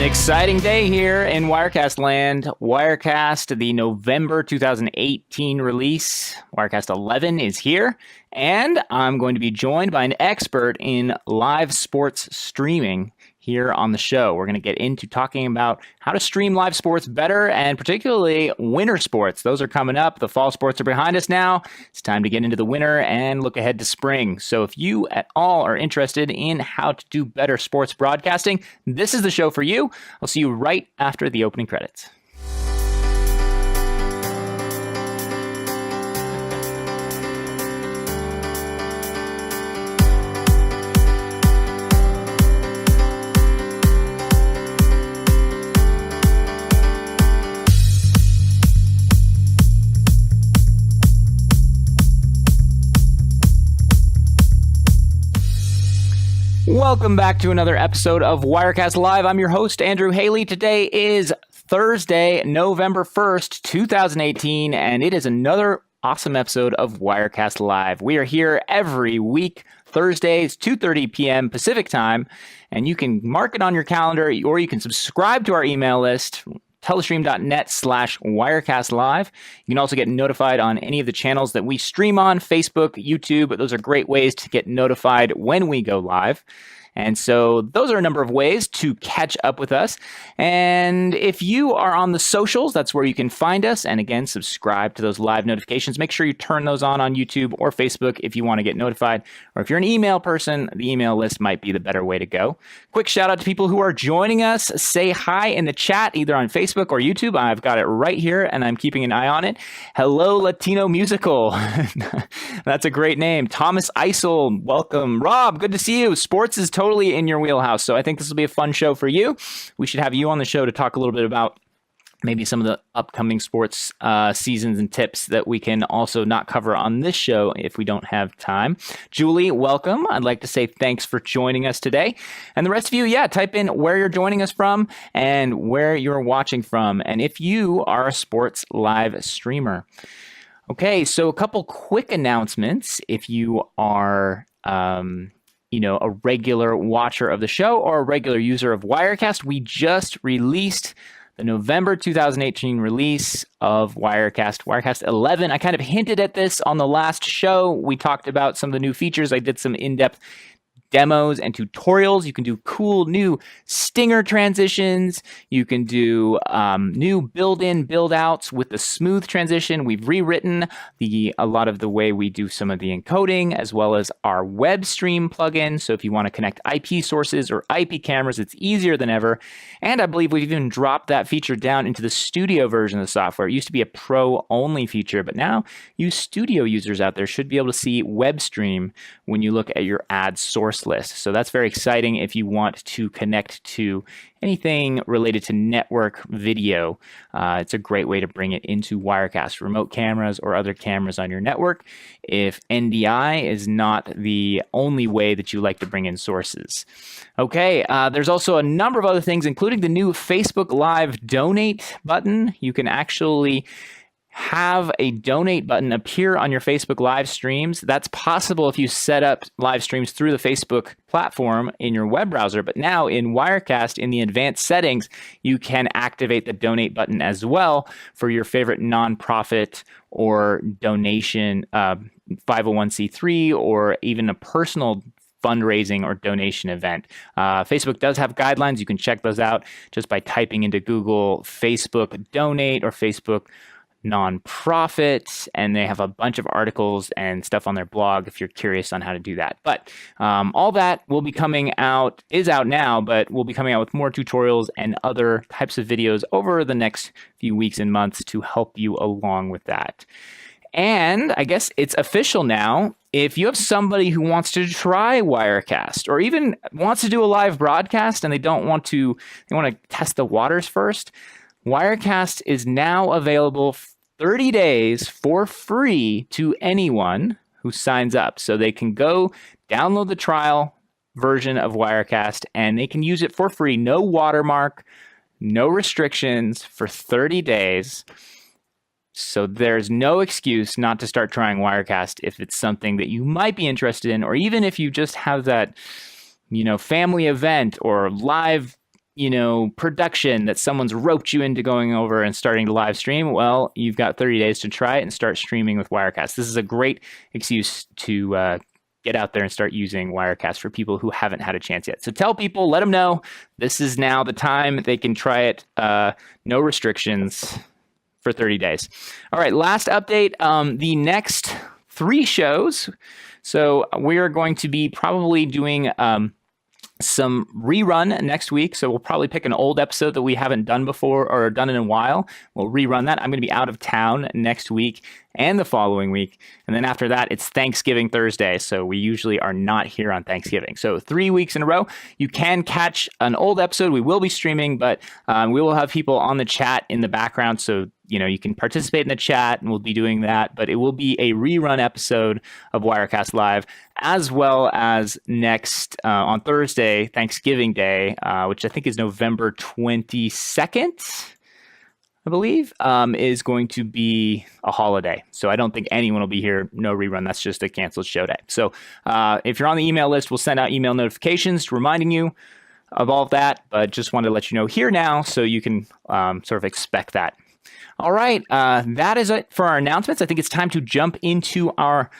an exciting day here in Wirecast land. Wirecast, the November 2018 release, Wirecast 11 is here, and I'm going to be joined by an expert in live sports streaming here on the show. We're going to get into talking about how to stream live sports better, and particularly winter sports. Those are coming up. The fall sports are behind us now. It's time to get into the winter and look ahead to spring. So if you at all are interested in how to do better sports broadcasting, this is the show for you. I'll see you right after the opening credits. Welcome back to another episode of Wirecast Live. I'm your host, Andrew Haley. Today is Thursday, November 1st, 2018, and it is another awesome episode of Wirecast Live. We are here every week, Thursdays, 2:30 p.m. Pacific time, and you can mark it on your calendar, or you can subscribe to our email list, telestream.net/Wirecast You can also get notified on any of the channels that we stream on, Facebook, YouTube. Those are great ways to get notified when we go live. And so those are a number of ways to catch up with us. And if you are on the socials, that's where you can find us. And again, subscribe to those live notifications. Make sure you turn those on YouTube or Facebook if you want to get notified. Or if you're an email person, the email list might be the better way to go. Quick shout out to people who are joining us. Say hi in the chat, either on Facebook or YouTube. I've got it right here, and I'm keeping an eye on it. Hello, Latino Musical. That's a great name. Thomas Eisel, welcome. Rob, good to see you. Sports is totally in your wheelhouse, so I think this will be a fun show for you. We should have you on the show to talk a little bit about maybe some of the upcoming sports seasons and tips that we can also not cover on this show if we don't have time. Julie, welcome. I'd like to say thanks for joining us today. And the rest of you, type in where you're joining us from and where you're watching from, and if you are a sports live streamer. Okay, so a couple quick announcements. If you are a regular watcher of the show or a regular user of Wirecast, we just released the November 2018 release of Wirecast, Wirecast 11. I kind of hinted at this on the last show. We talked about some of the new features. I did some in-depth demos and tutorials. You can do cool new stinger transitions. You can do new build-in, build-outs with the smooth transition. We've rewritten a lot of the way we do some of the encoding, as well as our web stream plugin. So if you want to connect IP sources or IP cameras, it's easier than ever. And I believe we've even dropped that feature down into the studio version of the software. It used to be a pro-only feature, but now you studio users out there should be able to see web stream when you look at your ad source list. So that's very exciting if you want to connect to anything related to network video. It's a great way to bring it into Wirecast, remote cameras or other cameras on your network, if NDI is not the only way that you like to bring in sources. Okay, there's also a number of other things, including the new Facebook Live donate button. You can actually have a donate button appear on your Facebook live streams. That's possible if you set up live streams through the Facebook platform in your web browser. But now in Wirecast, in the advanced settings, you can activate the donate button as well for your favorite nonprofit or donation, 501c3, or even a personal fundraising or donation event. Facebook does have guidelines. You can check those out just by typing into Google Facebook donate or Facebook nonprofit, and they have a bunch of articles and stuff on their blog if you're curious on how to do that. But all that will be coming out, is out now, but we'll be coming out with more tutorials and other types of videos over the next few weeks and months to help you along with that. And I guess it's official now. If you have somebody who wants to try Wirecast or even wants to do a live broadcast and they want to test the waters first, Wirecast is now available 30 days for free to anyone who signs up. So they can go download the trial version of Wirecast and they can use it for free. No watermark, no restrictions for 30 days. So there's no excuse not to start trying Wirecast if it's something that you might be interested in, or even if you just have that, family event or live production that someone's roped you into going over and starting to live stream, well, you've got 30 days to try it and start streaming with Wirecast. This is a great excuse to get out there and start using Wirecast for people who haven't had a chance yet. So tell people, let them know this is now the time they can try it. No restrictions for 30 days. All right, last update, the next 3 shows. So we are going to be probably doing some rerun next week. So we'll probably pick an old episode that we haven't done before or done in a while. We'll rerun that. I'm going to be out of town next week and the following week. And then after that, it's Thanksgiving Thursday. So we usually are not here on Thanksgiving. So 3 weeks in a row, you can catch an old episode. We will be streaming, but we will have people on the chat in the background. So you can participate in the chat, and we'll be doing that. But it will be a rerun episode of Wirecast Live, as well as next on Thursday, Thanksgiving Day, which I think is November 22nd, I believe, is going to be a holiday. So I don't think anyone will be here. No rerun. That's just a canceled show day. So if you're on the email list, we'll send out email notifications reminding you of all of that. But just wanted to let you know here now so you can sort of expect that. All right, that is it for our announcements. I think it's time to jump into our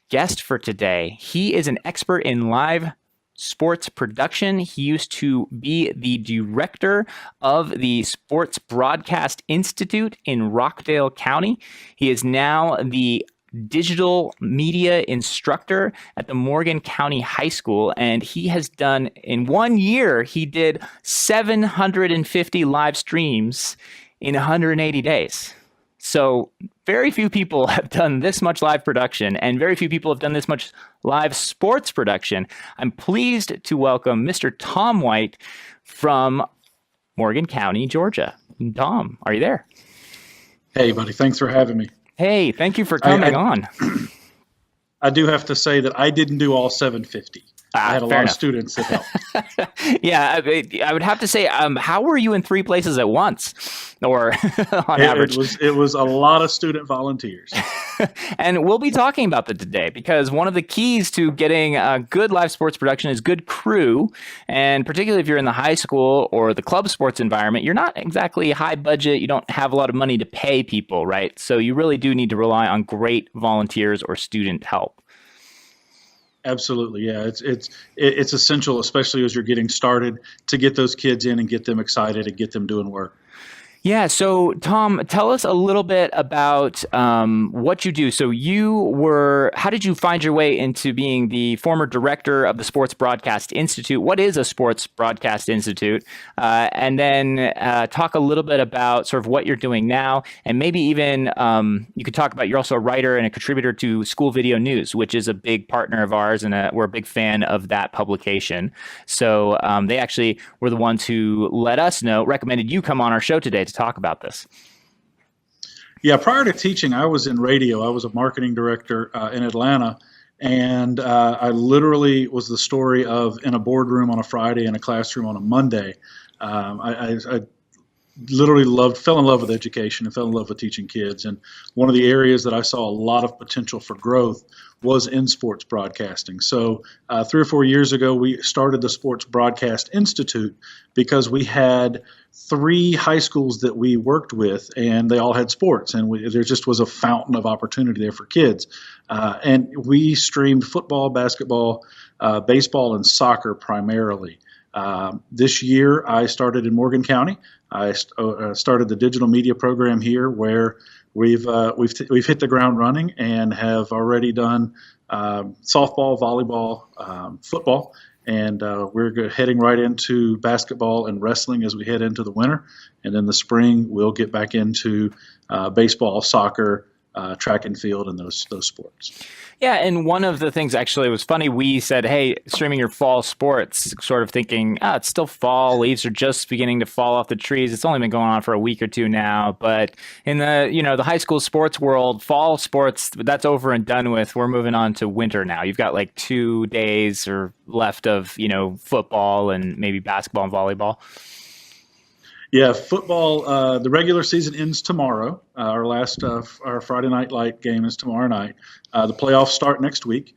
guest for today. He is an expert in live sports production. He used to be the director of the Sports Broadcast Institute in Rockdale County. He is now the digital media instructor at the Morgan County High School, and he has done, in 1 year, he did 750 live streams in 180 days. So very few people have done this much live production, and very few people have done this much live sports production. I'm pleased to welcome Mr. Tom White from Morgan County, Georgia. Tom, are you there? Hey, buddy. Thanks for having me. Hey, thank you for coming on. I do have to say that I didn't do all 750. I had a lot of students that helped. Yeah, I would have to say, how were you in 3 places at once, or on average? It was a lot of student volunteers. And we'll be talking about that today, because one of the keys to getting a good live sports production is good crew. And particularly if you're in the high school or the club sports environment, you're not exactly high budget. You don't have a lot of money to pay people, right? So you really do need to rely on great volunteers or student help. Absolutely, yeah. It's essential, especially as you're getting started, to get those kids in and get them excited and get them doing work. Yeah. So, Tom, tell us a little bit about what you do. So how did you find your way into being the former director of the Sports Broadcast Institute? What is a Sports Broadcast Institute? And then talk a little bit about sort of what you're doing now. And maybe even you could talk about, you're also a writer and a contributor to School Video News, which is a big partner of ours. And we're a big fan of that publication. So they actually were the ones who let us know, recommended you come on our show today to talk about this. Yeah, prior to teaching, I was in radio. I was a marketing director in Atlanta, and I literally was the story of in a boardroom on a Friday and a classroom on a Monday. I literally fell in love with education and fell in love with teaching kids. And one of the areas that I saw a lot of potential for growth was in sports broadcasting. So 3 or 4 years ago, we started the Sports Broadcast Institute because we had 3 high schools that we worked with, and they all had sports, and there just was a fountain of opportunity there for kids. And we streamed football, basketball, baseball, and soccer primarily. This year, I started in Morgan County. I started the digital media program here, where we've hit the ground running and have already done softball, volleyball, football, and we're heading right into basketball and wrestling as we head into the winter. And then the spring, we'll get back into baseball, soccer, track and field, and those sports. Yeah, and one of the things actually was funny. We said, "Hey, streaming your fall sports," sort of thinking, it's still fall. Leaves are just beginning to fall off the trees. It's only been going on for a week or two now. But in the high school sports world, fall sports, that's over and done with. We're moving on to winter now. You've got like 2 days or left of football and maybe basketball and volleyball. Yeah, football, the regular season ends tomorrow. Our Friday Night Light game is tomorrow night. The playoffs start next week.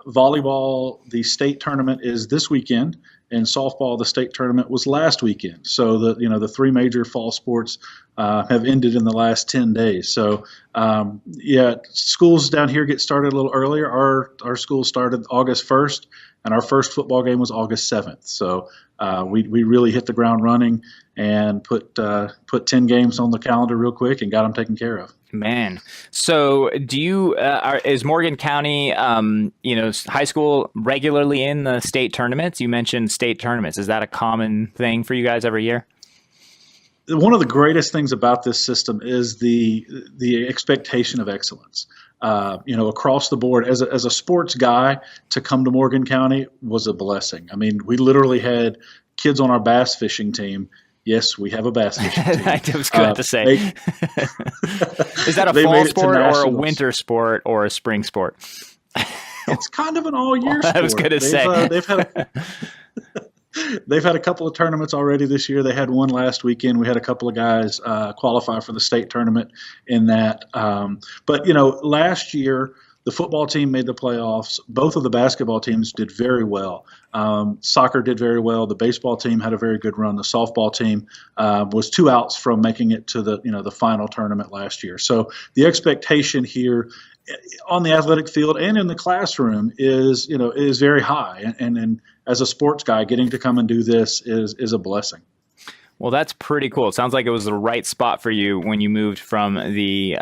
Volleyball, the state tournament is this weekend, and softball, the state tournament was last weekend. So the three major fall sports have ended in the last 10 days. So schools down here get started a little earlier. Our school started August 1st, and our first football game was August 7th. So we really hit the ground running and put 10 games on the calendar real quick and got them taken care of. Man, so do you is Morgan County high school regularly in the state tournaments? You mentioned state tournaments. Is that a common thing for you guys every year? One of the greatest things about this system is the expectation of excellence. Across the board, as a sports guy, to come to Morgan County was a blessing. I mean, we literally had kids on our bass fishing team. Yes, we have a bass fishing team. I was going to say. Is that a fall sport or a winter sport or a spring sport? It's kind of an all-year sport. I was going to say. They've had a couple of tournaments already this year. They had one last weekend. We had a couple of guys qualify for the state tournament in that. But last year, the football team made the playoffs. Both of the basketball teams did very well. Soccer did very well. The baseball team had a very good run. The softball team was 2 outs from making it to the final tournament last year. So the expectation here on the athletic field and in the classroom is very high. And as a sports guy, getting to come and do this is a blessing. Well, that's pretty cool. It sounds like it was the right spot for you when you moved from the,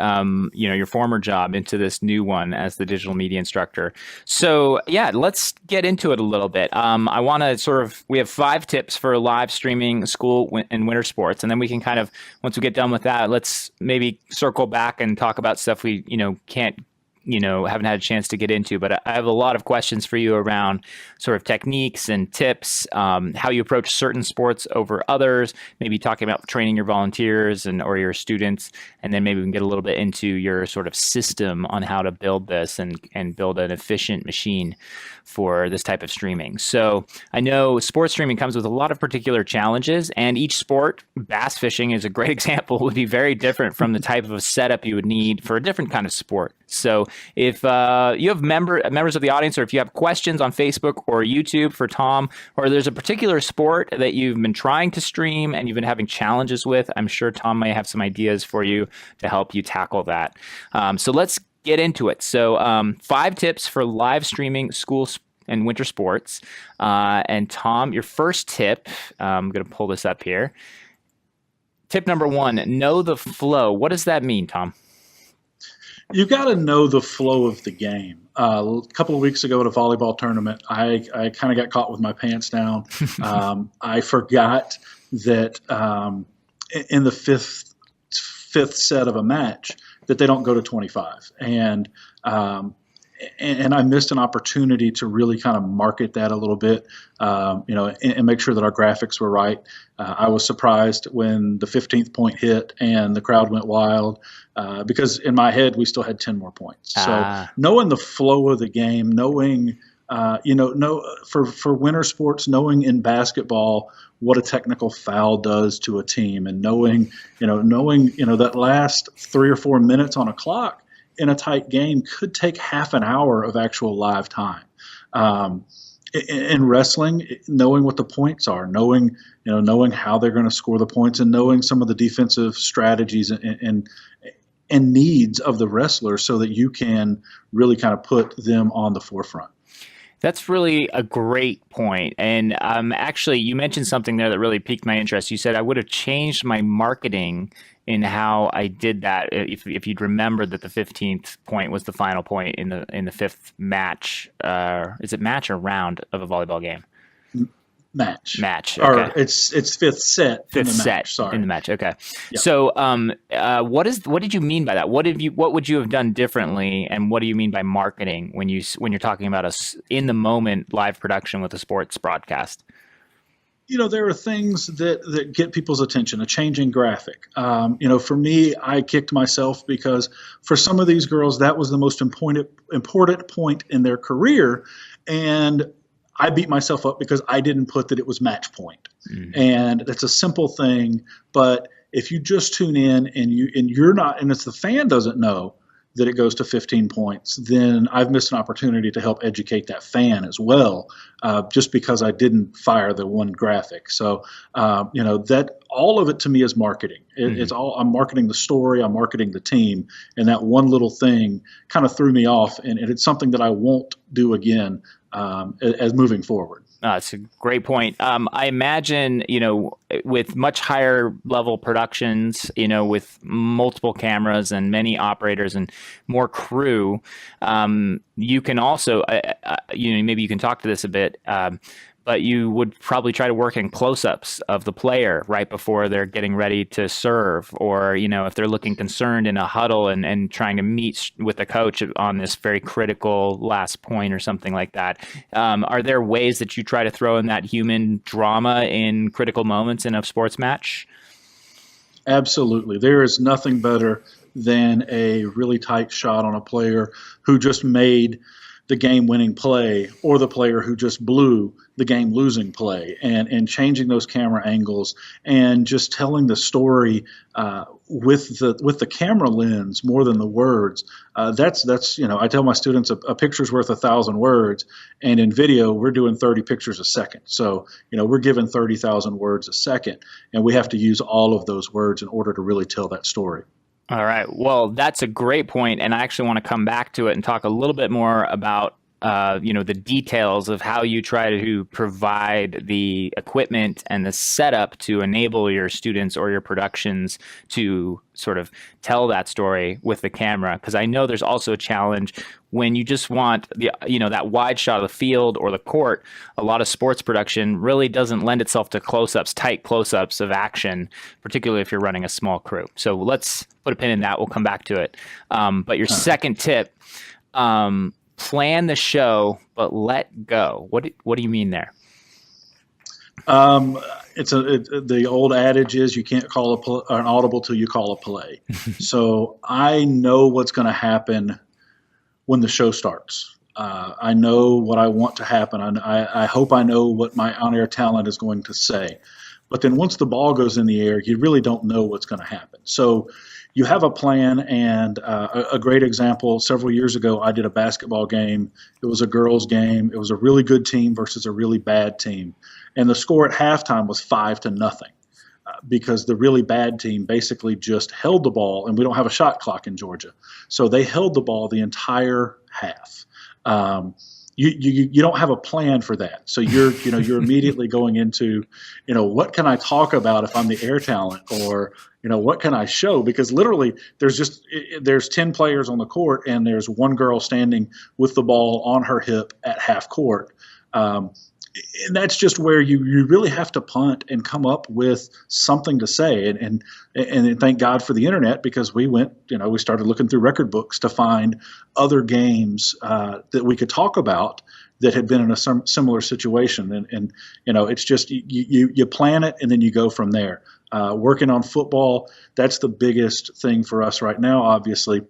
your former job into this new one as the digital media instructor. So yeah, let's get into it a little bit. I want to we have 5 tips for live streaming school and winter sports. And then we can kind of, once we get done with that, let's maybe circle back and talk about stuff we, can't haven't had a chance to get into, but I have a lot of questions for you around sort of techniques and tips, how you approach certain sports over others, maybe talking about training your volunteers or your students, and then maybe we can get a little bit into your sort of system on how to build this and build an efficient machine for this type of streaming. So I know sports streaming comes with a lot of particular challenges, and each sport, bass fishing is a great example, would be very different from the type of a setup you would need for a different kind of sport. So if you have members of the audience, or if you have questions on Facebook or YouTube for Tom, or there's a particular sport that you've been trying to stream and you've been having challenges with, I'm sure Tom may have some ideas for you to help you tackle that. So let's get into it. So 5 tips for live streaming school and winter sports. And Tom, your first tip, I'm going to pull this up here. Tip number 1, know the flow. What does that mean, Tom? You got to know the flow of the game. A couple of weeks ago at a volleyball tournament, I kind of got caught with my pants down. I forgot that in the fifth set of a match that they don't go to 25, and I missed an opportunity to really kind of market that a little bit, and make sure that our graphics were right. I was surprised when the 15th point hit and the crowd went wild, because in my head we still had 10 more points. So knowing the flow of the game, knowing, for winter sports, knowing in basketball what a technical foul does to a team, and knowing that last 3 or 4 minutes on a clock in a tight game could take half an hour of actual live time. In wrestling, knowing what the points are, knowing how they're going to score the points, and knowing some of the defensive strategies and needs of the wrestler, so that you can really kind of put them on the forefront. That's really a great point. And actually, you mentioned something there that really piqued my interest. You said I would have changed my marketing in how I did that if you'd remembered that the 15th point was the final point in the 5th match. Is it match or round of a volleyball game? Match. Okay. Or it's 5th set. In the match. Okay. Yep. So, what did you mean by that? What would you have done differently, and what do you mean by marketing when you're talking about a in the moment live production with a sports broadcast? There are things that get people's attention, a changing graphic. For me, I kicked myself because for some of these girls, that was the most important point in their career. And I beat myself up because I didn't put that it was match point. Mm-hmm. And that's a simple thing. But if you just tune in and you're not, and it's the fan doesn't know, that it goes to 15 points, then I've missed an opportunity to help educate that fan as well, just because I didn't fire the one graphic. So, that all of it to me is marketing. It's all, I'm marketing the story, I'm marketing the team, and that one little thing kind of threw me off, and it's something that I won't do again as moving forward. That's a great point. I imagine, with much higher level productions, with multiple cameras and many operators and more crew, you can also, maybe you can talk to this a bit, but you would probably try to work in close-ups of the player right before they're getting ready to serve, or if they're looking concerned in a huddle and trying to meet with the coach on this very critical last point or something like that. Are there ways that you try to throw in that human drama in critical moments in a sports match? Absolutely. There is nothing better than a really tight shot on a player who just made the game-winning play, or the player who just blew the game-losing play, and changing those camera angles and just telling the story with the camera lens more than the words. That's I tell my students a picture's worth 1,000 words, and in video we're doing 30 pictures a second. So we're given 30,000 words a second, and we have to use all of those words in order to really tell that story. All right. Well, that's a great point, and I actually want to come back to it and talk a little bit more about the details of how you try to provide the equipment and the setup to enable your students or your productions to sort of tell that story with the camera. Because I know there's also a challenge when you just want that wide shot of the field or the court. A lot of sports production really doesn't lend itself to close-ups, tight close-ups of action, particularly if you're running a small crew. So let's put a pin in that. We'll come back to it. But your second tip, plan the show, but let go. What do you mean there? The old adage is you can't call an audible till you call a play. So I know what's going to happen when the show starts. I know what I want to happen. I hope I know what my on-air talent is going to say. But then once the ball goes in the air, you really don't know what's going to happen. So you have a plan, and a great example, several years ago, I did a basketball game. It was a girls' game. It was a really good team versus a really bad team. And the score at halftime was 5-0, because the really bad team basically just held the ball, and we don't have a shot clock in Georgia. So they held the ball the entire half. You don't have a plan for that. So you're immediately going into, what can I talk about if I'm the air talent, or, what can I show? Because literally there's 10 players on the court, and there's one girl standing with the ball on her hip at half court. And that's just where you really have to punt and come up with something to say. And thank God for the internet, because we started looking through record books to find other games that we could talk about that had been in a similar situation. And it's just you plan it, and then you go from there. Working on football, that's the biggest thing for us right now, obviously.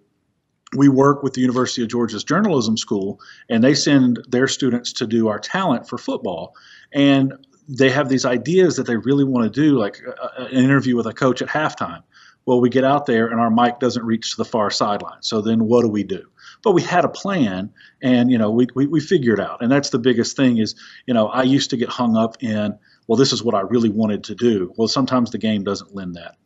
We work with the University of Georgia's journalism school, and they send their students to do our talent for football. And they have these ideas that they really want to do, like an interview with a coach at halftime. Well, we get out there and our mic doesn't reach to the far sideline. So then what do? But we had a plan, and we figured it out. And that's the biggest thing is, I used to get hung up in, well, this is what I really wanted to do. Well, sometimes the game doesn't lend that.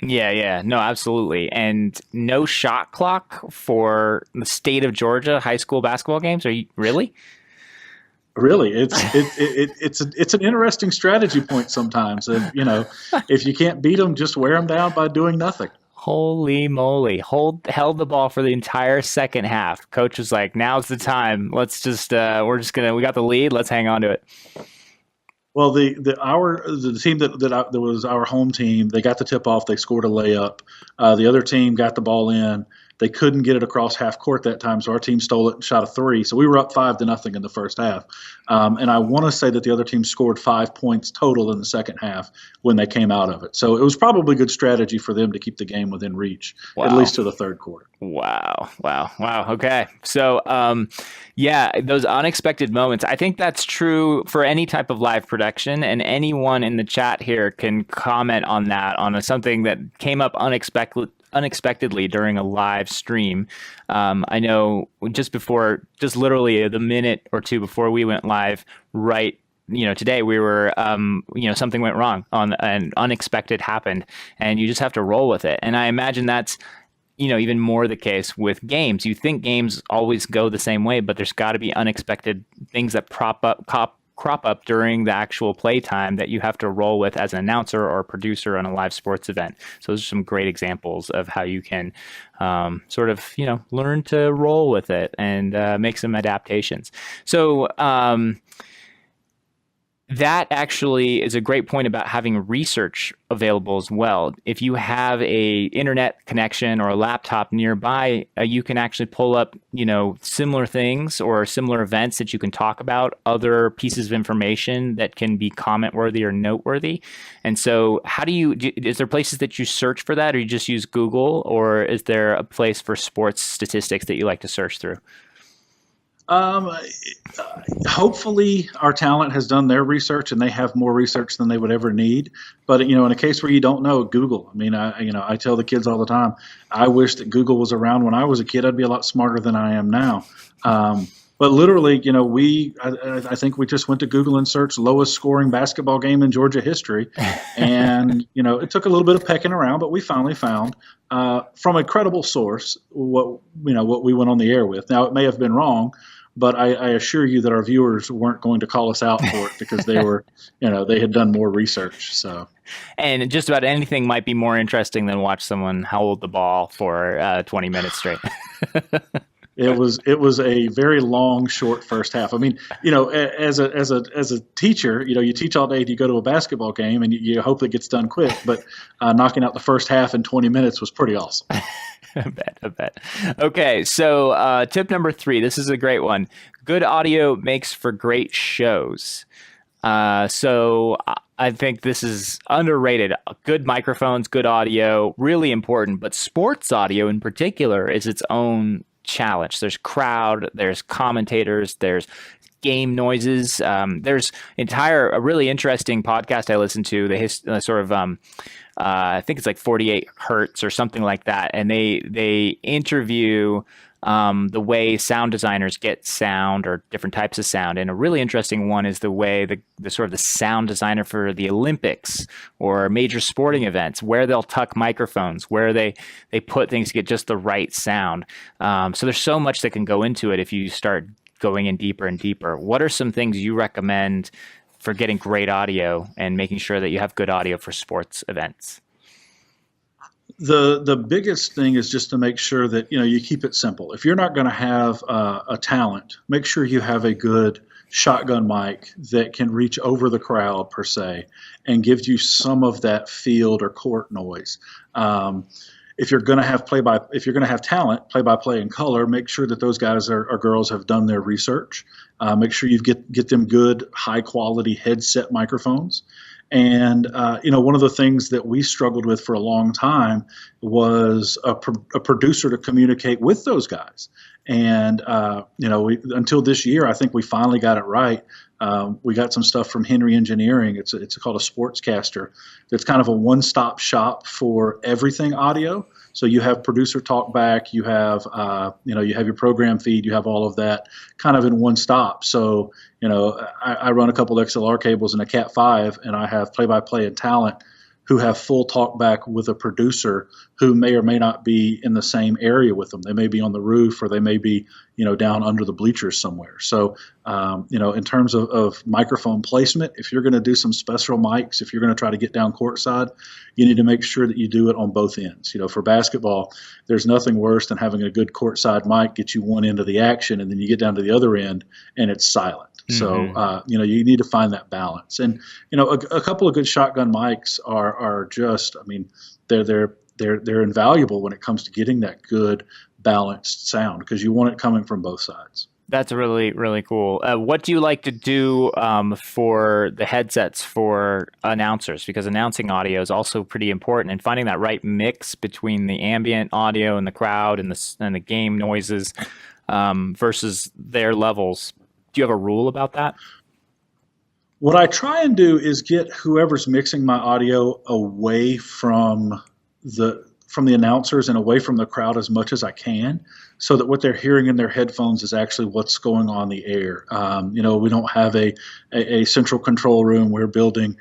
Yeah. No, absolutely. And no shot clock for the state of Georgia high school basketball games? Are you really? Really, it's an interesting strategy point sometimes. And, if you can't beat them, just wear them down by doing nothing. Holy moly. Held the ball for the entire second half. Coach was like, now's the time. Let's just, we got the lead. Let's hang on to it. Well, the team that was our home team, they got the tip off. They scored a layup. The other team got the ball in. They couldn't get it across half court that time, so our team stole it and shot a three. So we were up 5-0 in the first half. And I want to say that the other team scored 5 points total in the second half when they came out of it. So it was probably good strategy for them to keep the game within reach, at least to the third quarter. Wow. Okay. So, those unexpected moments, I think that's true for any type of live production, and anyone in the chat here can comment on that, on something that came up unexpectedly during a live stream. I know just literally the minute or two before we went live, right, today we were, something went wrong and unexpected happened, and you just have to roll with it. And I imagine that's, even more the case with games. You think games always go the same way, but there's got to be unexpected things that crop up during the actual playtime that you have to roll with as an announcer or producer on a live sports event. So those are some great examples of how you can learn to roll with it and make some adaptations. So that actually is a great point about having research available as well. If you have a internet connection or a laptop nearby, you can actually pull up, similar things or similar events that you can talk about, other pieces of information that can be comment worthy or noteworthy. And so is there places that you search for that, or you just use Google, or is there a place for sports statistics that you like to search through? Hopefully our talent has done their research and they have more research than they would ever need. But, in a case where you don't know, Google. I mean, I tell the kids all the time, I wish that Google was around when I was a kid. I'd be a lot smarter than I am now. But literally, I think we just went to Google and searched lowest scoring basketball game in Georgia history. And, it took a little bit of pecking around, but we finally found from a credible source what we went on the air with. Now, it may have been wrong, but I assure you that our viewers weren't going to call us out for it because they were, they had done more research. So, and just about anything might be more interesting than watch someone hold the ball for 20 minutes straight. It was a very long, short first half. I mean, as a teacher, you teach all day. You go to a basketball game and you hope it gets done quick. But knocking out the first half in 20 minutes was pretty awesome. I bet. Okay, so tip number 3. This is a great one. Good audio makes for great shows. So I think this is underrated. Good microphones, good audio, really important. But sports audio in particular is its own challenge. There's crowd, there's commentators, there's game noises. There's a really interesting podcast I listened to. I think it's like 48 Hertz or something like that, and they interview the way sound designers get sound or different types of sound. And a really interesting one is the way the sort of the sound designer for the Olympics or major sporting events, where they'll tuck microphones, where they put things to get just the right sound. So there's so much that can go into it if you start going in deeper and deeper. What are some things you recommend for getting great audio and making sure that you have good audio for sports events? The biggest thing is just to make sure that you keep it simple. If you're not going to have a talent, make sure you have a good shotgun mic that can reach over the crowd per se and gives you some of that field or court noise. If you're going to have talent, play-by-play in color, make sure that those guys or girls have done their research. Make sure you get them good, high-quality headset microphones. And, one of the things that we struggled with for a long time was a producer to communicate with those guys. And, until this year, I think we finally got it right. We got some stuff from Henry Engineering. It's called a Sportscaster. That's kind of a one-stop shop for everything audio. So you have producer talk back, you have your program feed, you have all of that kind of in one stop. So, I run a couple XLR cables and a Cat 5, and I have play-by-play and talent who have full talk back with a producer who may or may not be in the same area with them. They may be on the roof, or they may be, down under the bleachers somewhere. So, in terms of microphone placement, if you're going to do some special mics, if you're going to try to get down courtside, you need to make sure that you do it on both ends. For basketball, there's nothing worse than having a good courtside mic get you one end of the action, and then you get down to the other end and it's silent. So, you need to find that balance. And, a couple of good shotgun mics are just, they're invaluable when it comes to getting that good balanced sound, because you want it coming from both sides. That's really, really cool. What do you like to do for the headsets for announcers? Because announcing audio is also pretty important, and finding that right mix between the ambient audio and the crowd and the game noises versus their levels. Do you have a rule about that? What I try and do is get whoever's mixing my audio away from from the announcers and away from the crowd as much as I can, so that what they're hearing in their headphones is actually what's going on the air. We don't have a central control room. We're building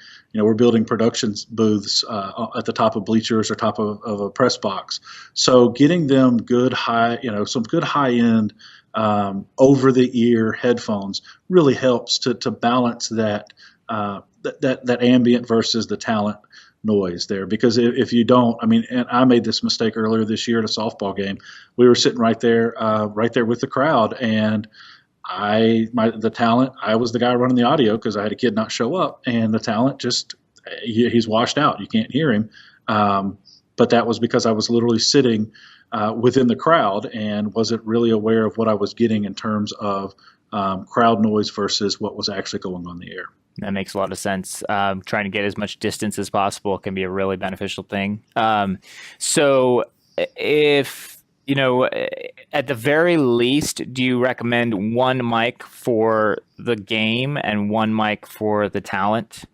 production booths at the top of bleachers or top of a press box. So getting them some good high end over the ear headphones really helps to balance that ambient versus the talent noise there. Because if you don't, and I made this mistake earlier this year at a softball game. We were sitting right there with the crowd, and the talent, I was the guy running the audio because I had a kid not show up, and the talent he's washed out. You can't hear him. But that was because I was literally sitting within the crowd and wasn't really aware of what I was getting in terms of crowd noise versus what was actually going on the air. That makes a lot of sense. Trying to get as much distance as possible can be a really beneficial thing. So if, at the very least, do you recommend one mic for the game and one mic for the talent?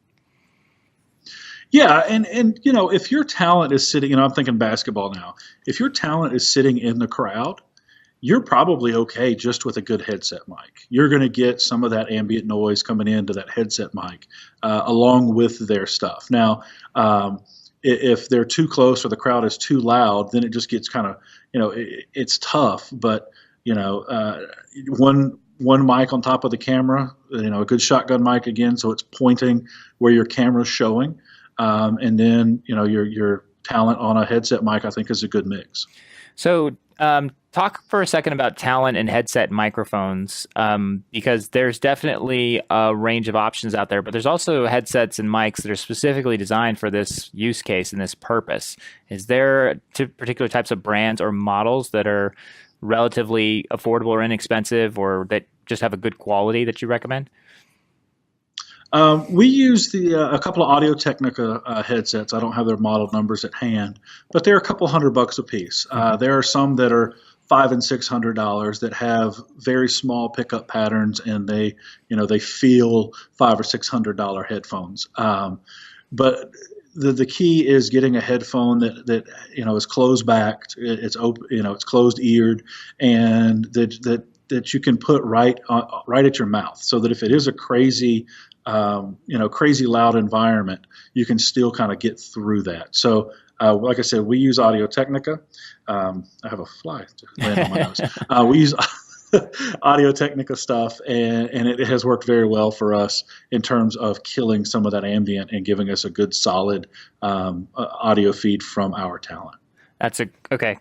Yeah, and if your talent is sitting, I'm thinking basketball now. If your talent is sitting in the crowd, you're probably okay just with a good headset mic. You're going to get some of that ambient noise coming into that headset mic along with their stuff. Now, if they're too close or the crowd is too loud, then it just gets kind of, it's tough. But, one mic on top of the camera, a good shotgun mic again, so it's pointing where your camera's showing. And then, your talent on a headset mic, I think, is a good mix. So talk for a second about talent and headset microphones, because there's definitely a range of options out there, but there's also headsets and mics that are specifically designed for this use case and this purpose. Is there particular types of brands or models that are relatively affordable or inexpensive, or that just have a good quality that you recommend? We use a couple of Audio-Technica headsets. I don't have their model numbers at hand, but they're a couple $100 a piece. There are some that are $500 and $600 that have very small pickup patterns, and they feel $500 or $600 headphones. But the key is getting a headphone that is closed backed, it's open, it's closed eared, and that you can put right at your mouth, so that if it is a crazy loud environment, you can still kind of get through that. So, like I said, we use Audio-Technica. I have a fly to land on my nose. We use Audio-Technica stuff, and it has worked very well for us in terms of killing some of that ambient and giving us a good solid audio feed from our talent. That's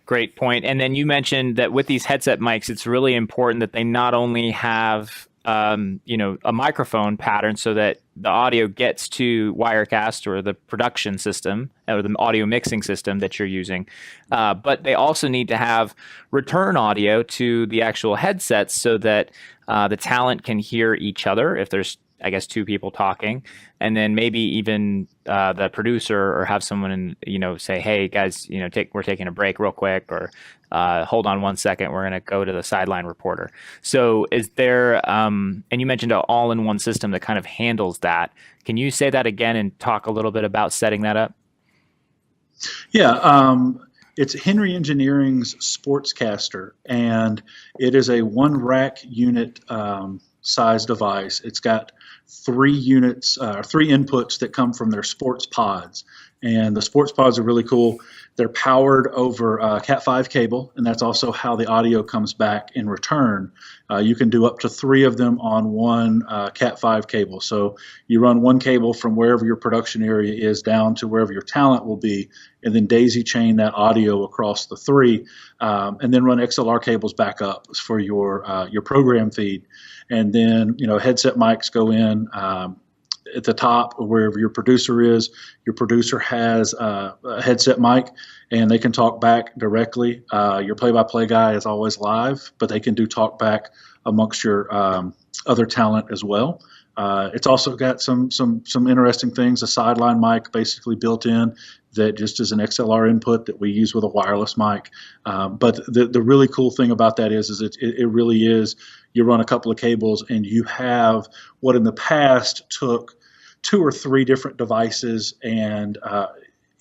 great point. And then you mentioned that with these headset mics, it's really important that they not only have a microphone pattern so that the audio gets to Wirecast or the production system or the audio mixing system that you're using, but they also need to have return audio to the actual headsets so that the talent can hear each other if there's, I guess, two people talking, and then maybe even the producer or have someone say, hey guys, we're taking a break real quick, or hold on 1 second, we're going to go to the sideline reporter. So is there, and you mentioned an all-in-one system that kind of handles that. Can you say that again and talk a little bit about setting that up? Yeah, it's Henry Engineering's Sportscaster, and it is a one rack unit size device. It's got three inputs that come from their sports pods, and the sports pods are really cool. They're powered over Cat5 cable, and that's also how the audio comes back in return. You can do up to 3 of them on one Cat5 cable. So you run one cable from wherever your production area is down to wherever your talent will be, and then daisy chain that audio across the 3, and then run XLR cables back up for your program feed. And then headset mics go in at the top wherever your producer is. Your producer has a headset mic, and they can talk back directly. Your play-by-play guy is always live, but they can do talk back amongst your other talent as well. It's also got some interesting things. A sideline mic basically built in that just is an XLR input that we use with a wireless mic. But the really cool thing about that is it really is, you run a couple of cables and you have what in the past took 2 or 3 different devices and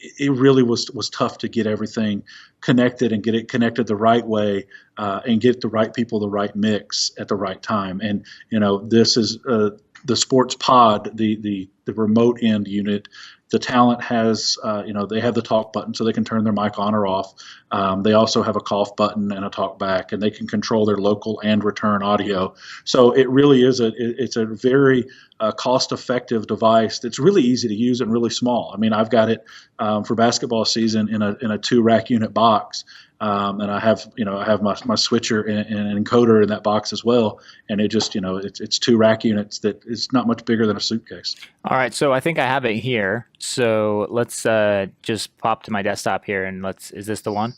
it really was tough to get everything connected and get it connected the right way, and get the right people, the right mix at the right time. And this is the sports pod, the remote end unit. The talent has, they have the talk button so they can turn their mic on or off. They also have a cough button and a talk back, and they can control their local and return audio. So it really is it's a very cost-effective device that's really easy to use and really small. I mean, I've got it for basketball season in a 2-rack unit box. And I have my switcher and encoder in that box as well, and it just it's 2 rack units that is not much bigger than a suitcase. All right, so I think I have it here. So let's just pop to my desktop here, and is this the one?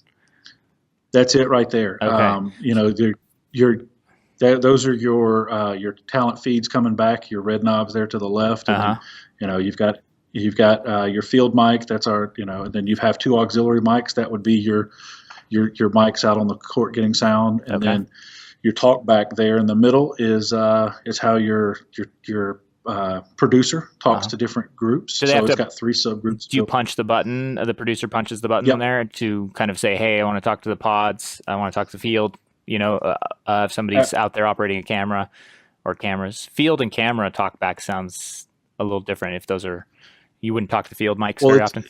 That's it right there. Okay. Those are your talent feeds coming back. Your red knobs there to the left, and then, you've got your field mic. That's our and then you have 2 auxiliary mics. That would be your mics out on the court getting sound, and then your talk back there in the middle is how your producer talks to different groups. So it's got 3 subgroups. Do you punch the button? The producer punches the button on there to kind of say, "Hey, I want to talk to the pods. I want to talk to the field." If somebody's out there operating a camera or cameras, field and camera talk back sounds a little different. If those are, you wouldn't talk to field mics very often.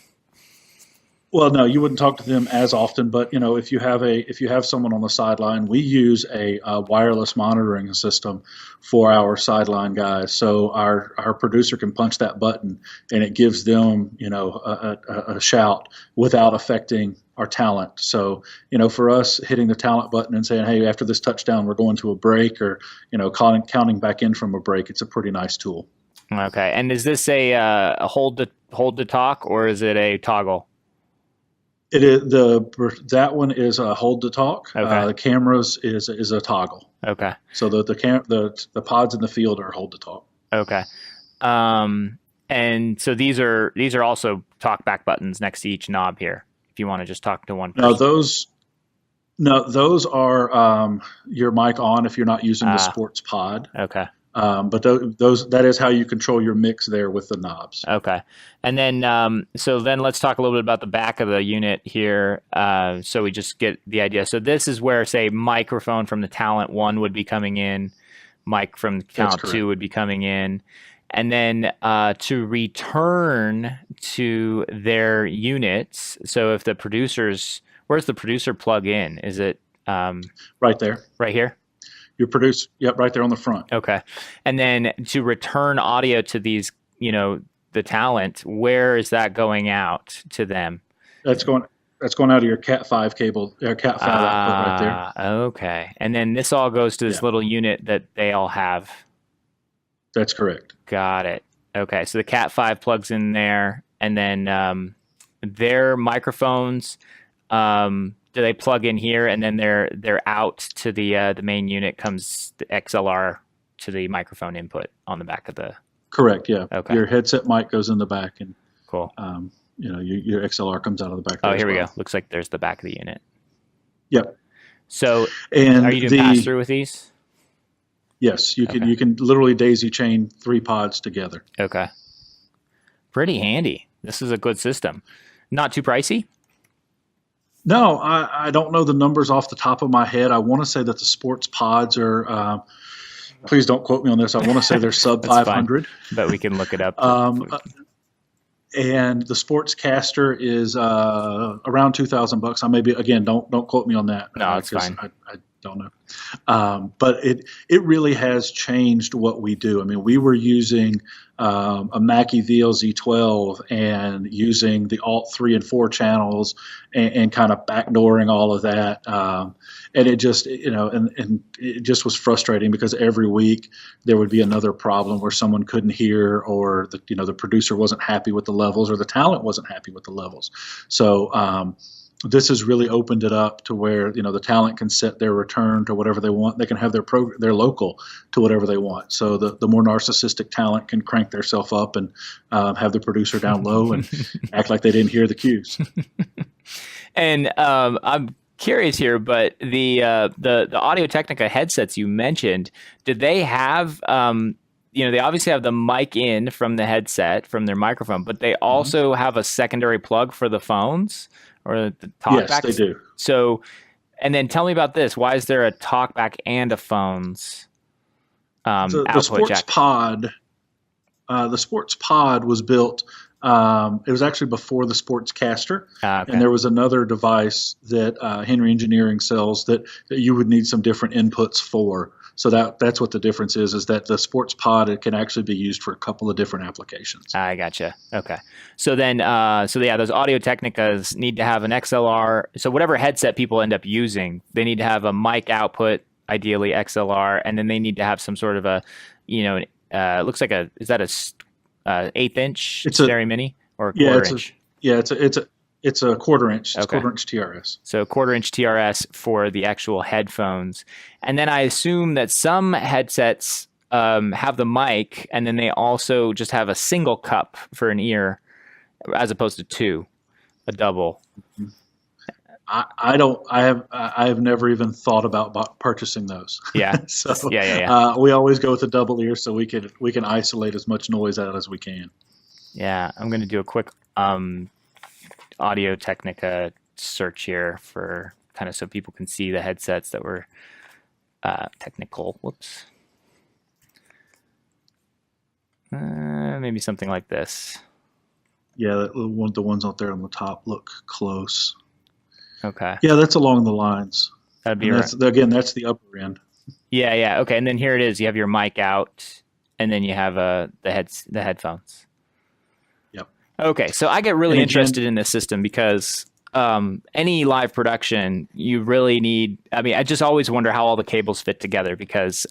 Well, no, you wouldn't talk to them as often, but if you have someone on the sideline, we use a wireless monitoring system for our sideline guys. So our producer can punch that button, and it gives them a shout without affecting our talent. So for us, hitting the talent button and saying, "Hey, after this touchdown, we're going to a break," or counting back in from a break, it's a pretty nice tool. Okay, and is this a hold to talk, or is it a toggle? It is that one is a hold to talk. Okay. The cameras is a toggle. Okay. So the pods in the field are hold to talk. Okay. And so these are also talk back buttons next to each knob here. If you want to just talk to one person. Those are your mic on if you're not using the sports pod. Okay. But that is how you control your mix there with the knobs. Okay. And then so then let's talk a little bit about the back of the unit here, so we just get the idea. So this is where, say, microphone from the Talent 1 would be coming in, mic from the Talent 2 would be coming in, and then to return to their units. So if the producers, where's the producer plug in? Is it right there? Right here? Your producer, yep, right there on the front. Okay. And then to return audio to these, the talent, where is that going out to them? That's going out of your Cat 5 cable, or Cat 5 output right there. Okay. And then this all goes to this little unit that they all have. That's correct. Got it. Okay. So the Cat 5 plugs in there, and then their microphones, do they plug in here, and then they're out to the main unit comes the XLR to the microphone input on the back of the. Correct. Yeah. Okay. Your headset mic goes in the back, and cool. Your XLR comes out of the back. Oh, here we go. Looks like there's the back of the unit. Yep. So, and are you doing pass through with these? Yes, you can. You can literally daisy chain 3 pods together. Okay. Pretty handy. This is a good system. Not too pricey. No, I don't know the numbers off the top of my head. I want to say that the sports pods are. Please don't quote me on this. I want to say they're sub 500, but we can look it up. And the Sportscaster is around $2,000. I maybe again don't quote me on that. No, it's fine. I don't know. But it really has changed what we do. I mean, we were using a Mackie VLZ12 and using the Alt 3 and 4 channels and kind of backdooring all of that. And it just, and it just was frustrating because every week there would be another problem where someone couldn't hear, or the producer wasn't happy with the levels, or the talent wasn't happy with the levels. So this has really opened it up to where the talent can set their return to whatever they want. They can have their local to whatever they want. So the more narcissistic talent can crank theirself up and have the producer down low and act like they didn't hear the cues. And I'm curious here, but the Audio Technica headsets you mentioned, did they have they obviously have the mic in from the headset, from their microphone, but they also have a secondary plug for the phones or the talkbacks. Yes, they do. So, and then tell me about this. Why is there a talkback and a phone's The output sports jack? pod, the sports pod was built. It was actually before the Sportscaster, Okay. and there was another device that Henry Engineering sells that you would need some different inputs for. So that's what the difference is that the sports pod, it can actually be used for a couple of different applications. I gotcha. Okay. So then, those Audio Technicas need to have an XLR. So whatever headset people end up using, they need to have a mic output, ideally XLR, and then they need to have some sort of a, it looks like is that a 1/8 inch stereo mini or quarter inch? It's a quarter inch. It's Okay. quarter inch TRS. So 1/4 inch TRS for the actual headphones. And then I assume that some headsets have the mic, and then they also just have a single cup for an ear as opposed to two, a double. I have never even thought about purchasing those. Yeah. So Yeah. we always go with a double ear so we can isolate as much noise out as we can. Yeah. I'm going to do a quick Audio Technica search here for kind of so people can see the headsets that were technical. Whoops. Maybe something like this. Yeah, the ones out there on the top look close. Okay. Yeah, that's along the lines. That'd be right. That's the upper end. Yeah. Okay. And then here it is. You have your mic out, and then you have the headphones. Yep. Okay. So I get really interested in this system because any live production, you really need. I mean, I just always wonder how all the cables fit together because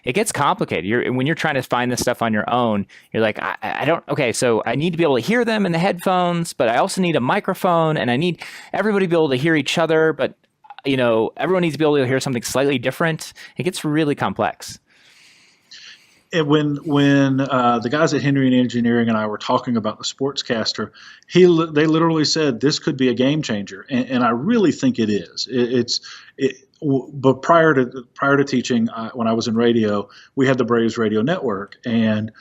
it gets complicated. When you're trying to find this stuff on your own, you're like, I don't. Okay, so I need to be able to hear them in the headphones, but I also need a microphone, and I need everybody to be able to hear each other. But everyone needs to be able to hear something slightly different. It gets really complex. And when the guys at Henry Engineering and I were talking about the Sportscaster, they literally said this could be a game changer, and I really think it is. But prior to teaching, when I was in radio, we had the Braves Radio Network, and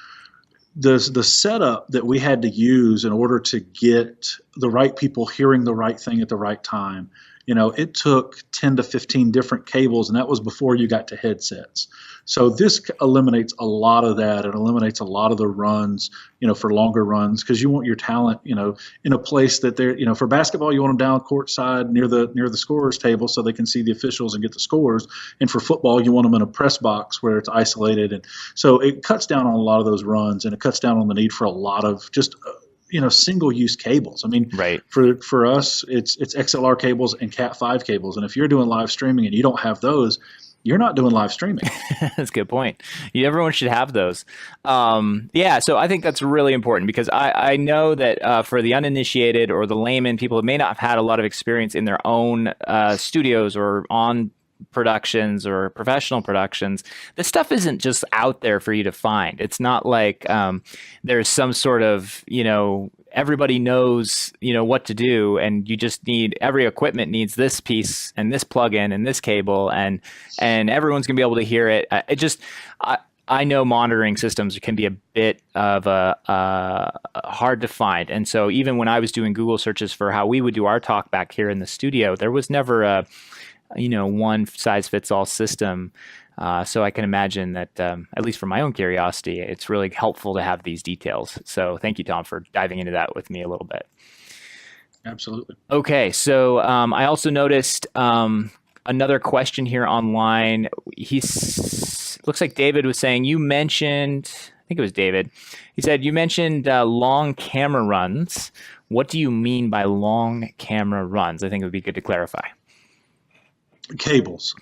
the setup that we had to use in order to get the right people hearing the right thing at the right time. It took 10 to 15 different cables, and that was before you got to headsets. So this eliminates a lot of that. It eliminates a lot of the runs, for longer runs, because you want your talent, in a place that they're, for basketball, you want them down courtside near the scorer's table so they can see the officials and get the scores. And for football, you want them in a press box where it's isolated. And so it cuts down on a lot of those runs, and it cuts down on the need for a lot of just single-use cables. I mean, right. For us, it's XLR cables and Cat5 cables. And if you're doing live streaming and you don't have those, you're not doing live streaming. That's a good point. Everyone should have those. So I think that's really important because I know that for the uninitiated or the layman, people who may not have had a lot of experience in their own studios or on productions or professional productions, this stuff isn't just out there for you to find. It's not like there's some sort of, everybody knows, what to do, and you just need, every equipment needs this piece and this plugin and this cable, and everyone's gonna be able to hear it. I know monitoring systems can be a bit of a hard to find, and so even when I was doing Google searches for how we would do our talk back here in the studio, there was never a one size fits all system. So I can imagine that, at least for my own curiosity, it's really helpful to have these details. So thank you, Tom, for diving into that with me a little bit. Absolutely. Okay, so I also noticed another question here online. Looks like David was saying, you mentioned, I think it was David, he said, you mentioned long camera runs. What do you mean by long camera runs? I think it would be good to clarify. Cables.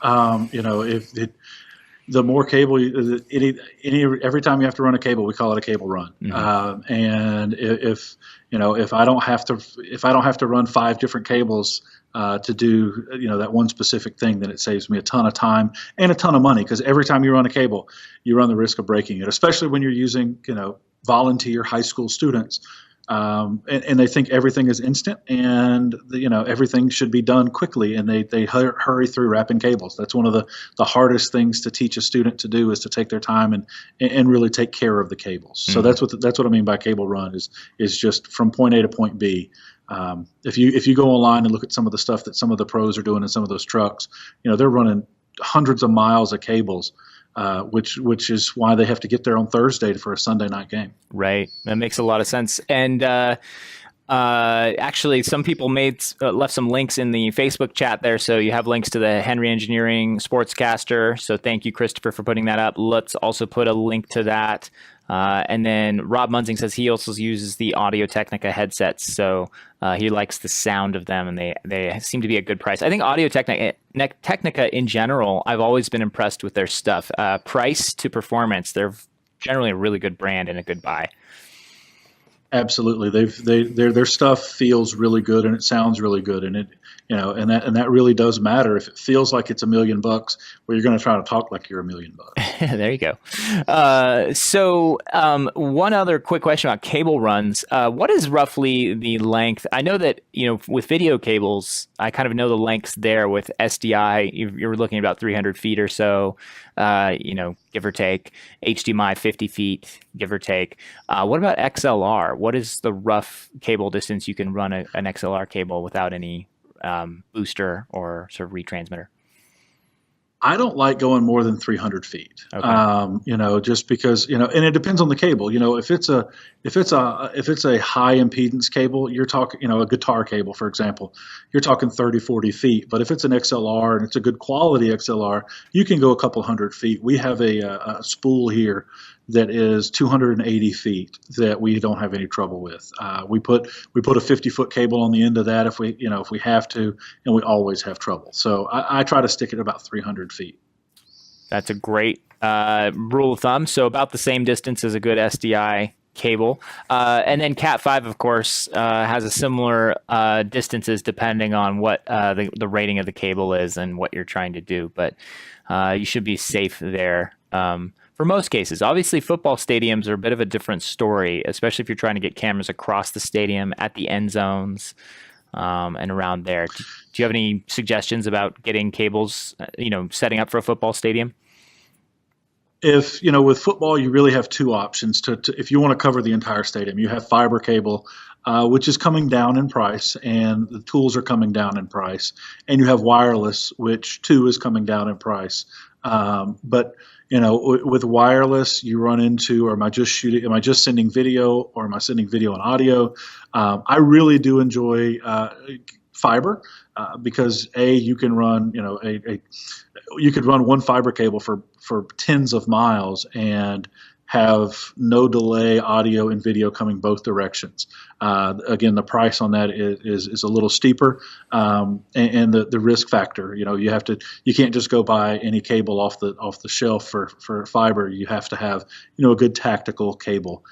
The more cable, every time you have to run a cable, we call it a cable run. Mm-hmm. And if I don't have to run 5 different cables to do that one specific thing, then it saves me a ton of time and a ton of money, because every time you run a cable, you run the risk of breaking it, especially when you're using volunteer high school students. and they think everything is instant, and everything should be done quickly, and they hurry through wrapping cables. That's one of the hardest things to teach a student to do, is to take their time and really take care of the cables. So that's what I mean by cable run, is just from point A to point B. If you go online and look at some of the stuff that some of the pros are doing in some of those trucks, they're running hundreds of miles of cables. Which is why they have to get there on Thursday for a Sunday night game. Right. That makes a lot of sense. And actually, some people left some links in the Facebook chat there. So you have links to the Henry Engineering Sportscaster. So thank you, Christopher, for putting that up. Let's also put a link to that. And then Rob Munzing says he also uses the Audio Technica headsets. So he likes the sound of them, and they seem to be a good price. I think Audio Technica in general, I've always been impressed with their stuff. Price to performance, they're generally a really good brand and a good buy. Absolutely, their stuff feels really good, and it sounds really good, and and that really does matter. If it feels like it's $1 million, well, you're going to try to talk like you're $1 million. There you go. So one other quick question about cable runs. What is roughly the length? I know that with video cables, I kind of know the lengths there. With SDI, you're looking at about 300 feet or so. Give or take. HDMI 50 feet, give or take. What about XLR? What is the rough cable distance you can run an XLR cable without any booster or sort of retransmitter? I don't like going more than 300 feet. Okay. Just because, and it depends on the cable. If it's a high impedance cable, you're talking, a guitar cable, for example, you're talking 30, 40 feet. But if it's an XLR and it's a good quality XLR, you can go a couple hundred feet. We have a spool here that is 280 feet that we don't have any trouble with. We put a 50-foot cable on the end of that if we have to, and we always have trouble. So I try to stick at about 300 feet. That's a great rule of thumb. So about the same distance as a good SDI cable. And then Cat 5, of course, has a similar distances depending on what the rating of the cable is and what you're trying to do. But you should be safe there. For most cases. Obviously, football stadiums are a bit of a different story, especially if you're trying to get cameras across the stadium, at the end zones, and around there. Do you have any suggestions about getting cables, setting up for a football stadium? If, with football, you really have two options. If you want to cover the entire stadium, you have fiber cable, which is coming down in price, and the tools are coming down in price. And you have wireless, which too is coming down in price. But with wireless, you run into, am I just sending video, or am I sending video and audio? I really do enjoy fiber because you can run, you could run one fiber cable for tens of miles and have no delay audio and video coming both directions. Again, the price on that is a little steeper, and the risk factor. You can't just go buy any cable off the shelf for fiber. You have to have a good tactical cable.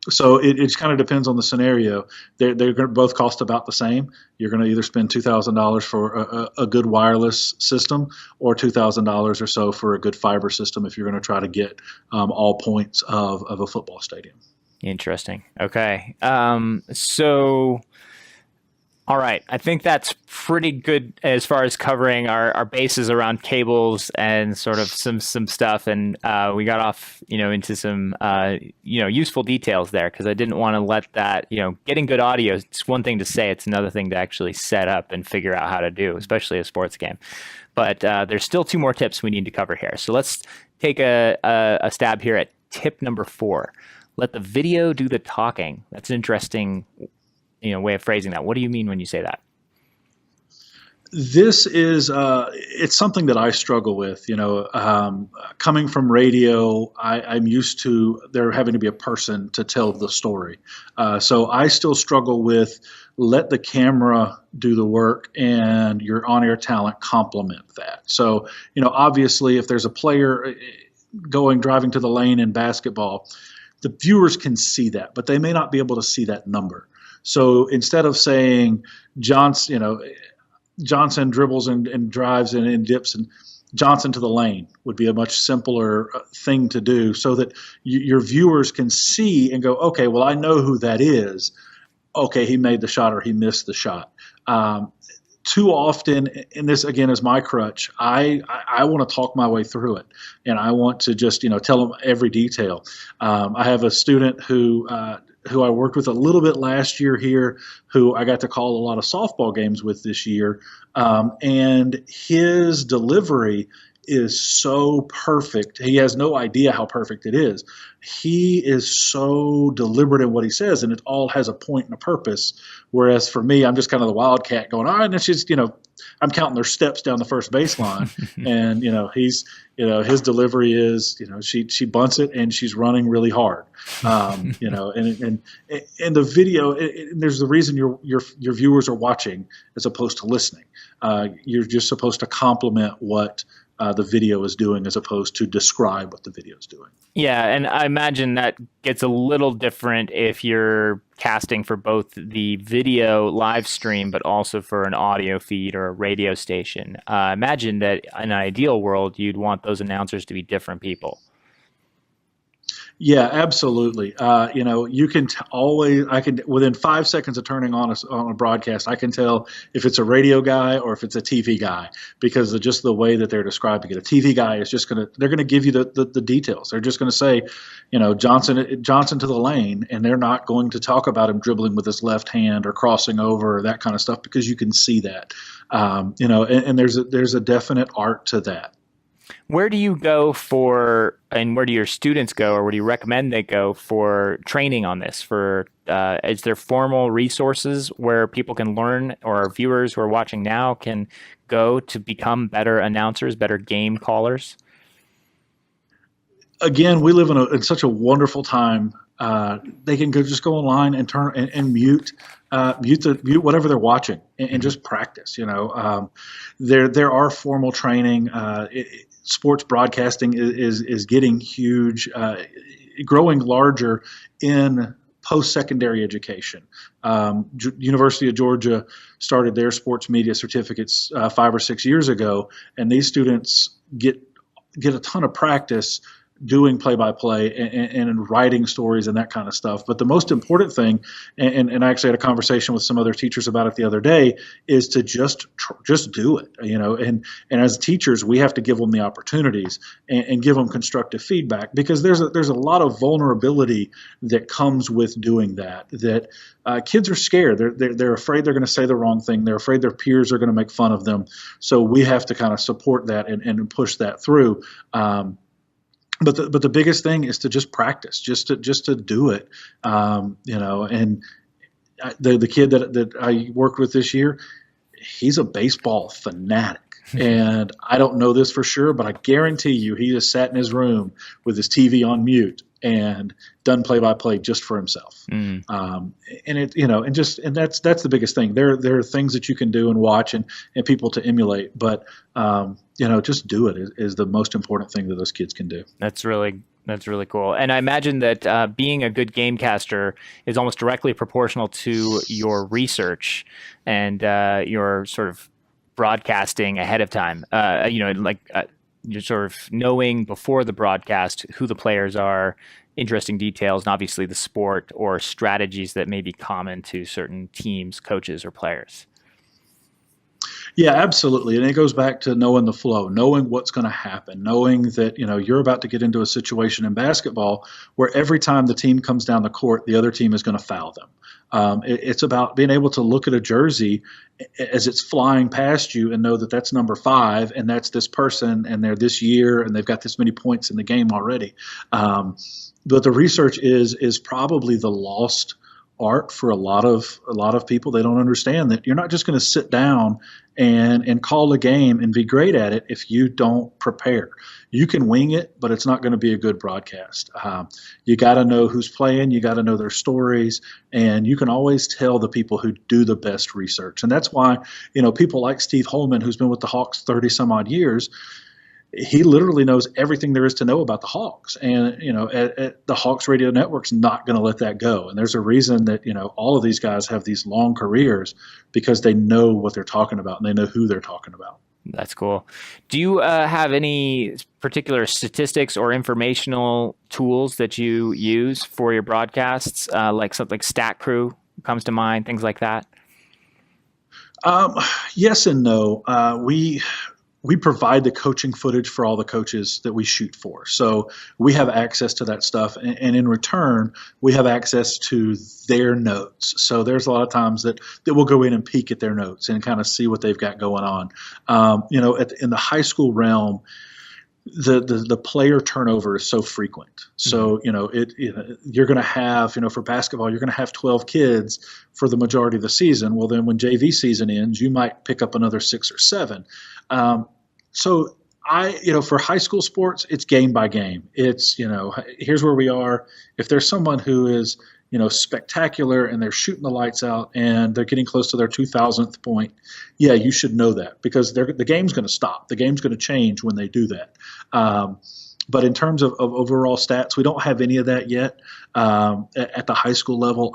So it kind of depends on the scenario. They're going to both cost about the same. You're going to either spend $2,000 for a good wireless system, or $2,000 or so for a good fiber system if you're going to try to get all points of a football stadium. Interesting. Okay. All right. I think that's pretty good as far as covering our bases around cables and sort of some stuff. And we got off, into some, useful details there, because I didn't want to let that, getting good audio, it's one thing to say, it's another thing to actually set up and figure out how to do, especially a sports game. But there's still 2 more tips we need to cover here. So let's take a stab here at tip number 4. Let the video do the talking. That's an interesting way of phrasing that. What do you mean when you say that? This is it's something that I struggle with. Coming from radio, I'm used to there having to be a person to tell the story. So I still struggle with let the camera do the work and your on-air talent complement that. So obviously, if there's a player driving to the lane in basketball, the viewers can see that, but they may not be able to see that number. So instead of saying Johnson dribbles and drives and dips, and Johnson to the lane would be a much simpler thing to do, so that your viewers can see and go, okay, well, I know who that is. Okay, he made the shot or he missed the shot. Too often, and this again is my crutch, I want to talk my way through it, and I want to just tell them every detail. I have a student who I worked with a little bit last year here, who I got to call a lot of softball games with this year, and his delivery is so perfect. He has no idea how perfect it is. He is so deliberate in what he says, and it all has a point and a purpose. Whereas for me, I'm just kind of the wildcat going, all right, and it's just, I'm counting their steps down the first baseline. And, he's, his delivery is, she bunts it and she's running really hard. And the video, there's the reason your viewers are watching as opposed to listening. You're just supposed to compliment what the video is doing as opposed to describe what the video is doing. Yeah, and I imagine that gets a little different if you're casting for both the video live stream, but also for an audio feed or a radio station. I imagine that in an ideal world, you'd want those announcers to be different people. Yeah, absolutely. You can within 5 seconds of turning on a broadcast, I can tell if it's a radio guy or if it's a TV guy, because of just the way that they're describing it. A TV guy is they're going to give you the details. They're just going to say, Johnson to the lane, and they're not going to talk about him dribbling with his left hand or crossing over or that kind of stuff, because you can see that. And there's a definite art to that. Where do you go and where do your students go, or where do you recommend they go for training on this? Is there formal resources where people can learn, or our viewers who are watching now can go to become better announcers, better game callers? Again, we live in such a wonderful time. They can just go online and turn and mute whatever they're watching and just practice. There are formal training. Sports broadcasting is getting huge, growing larger in post-secondary education. University of Georgia started their sports media certificates 5 or 6 years ago, and these students get a ton of practice doing play-by-play and writing stories and that kind of stuff. But the most important thing, and I actually had a conversation with some other teachers about it the other day, is to just do it. And as teachers, we have to give them the opportunities and give them constructive feedback, because there's a lot of vulnerability that comes with doing that. Kids are scared. They're afraid they're going to say the wrong thing. They're afraid their peers are going to make fun of them. So we have to kind of support that and push that through. But the biggest thing is to just practice, just to do it, and the kid that I worked with this year, he's a baseball fanatic. And I don't know this for sure, but I guarantee you he just sat in his room with his TV on mute and done play-by-play just for himself. And that's the biggest thing. There are things that you can do and watch and people to emulate, but just do it is the most important thing that those kids can do. That's really cool. And I imagine that being a good game-caster is almost directly proportional to your research and your sort of broadcasting ahead of time. You're sort of knowing before the broadcast who the players are, interesting details, and obviously the sport or strategies that may be common to certain teams, coaches, or players. Yeah, absolutely. And it goes back to knowing the flow, knowing what's going to happen, knowing that, you're about to get into a situation in basketball where every time the team comes down the court, the other team is going to foul them. It's about being able to look at a jersey as it's flying past you and know that that's number 5 and that's this person and they're this year and they've got this many points in the game already. But the research is probably the lost art for a lot of people. They don't understand that you're not just going to sit down and call a game and be great at it if you don't prepare. You can wing it, but it's not going to be a good broadcast. You got to know who's playing, you got to know their stories, and you can always tell the people who do the best research. And that's why, people like Steve Holman, who's been with the Hawks 30 some odd years, he literally knows everything there is to know about the Hawks. And, at the Hawks radio network's not going to let that go. And there's a reason that, all of these guys have these long careers, because they know what they're talking about and they know who they're talking about. That's cool. Do you have any particular statistics or informational tools that you use for your broadcasts, like something like Stat Crew comes to mind, things like that? Um, yes and no. We provide the coaching footage for all the coaches that we shoot for. So we have access to that stuff. And in return, we have access to their notes. So there's a lot of times that we'll go in and peek at their notes and kind of see what they've got going on. In the high school realm, the player turnover is so frequent. So, you're going to have, for basketball, you're going to have 12 kids for the majority of the season. Well, then when JV season ends, you might pick up another 6 or 7. So for high school sports, it's game by game. It's, here's where we are. If there's someone who is, spectacular and they're shooting the lights out and they're getting close to their 2000th point, yeah, you should know that because the game's going to stop. The game's going to change when they do that. But in terms of overall stats, we don't have any of that yet. At the high school level,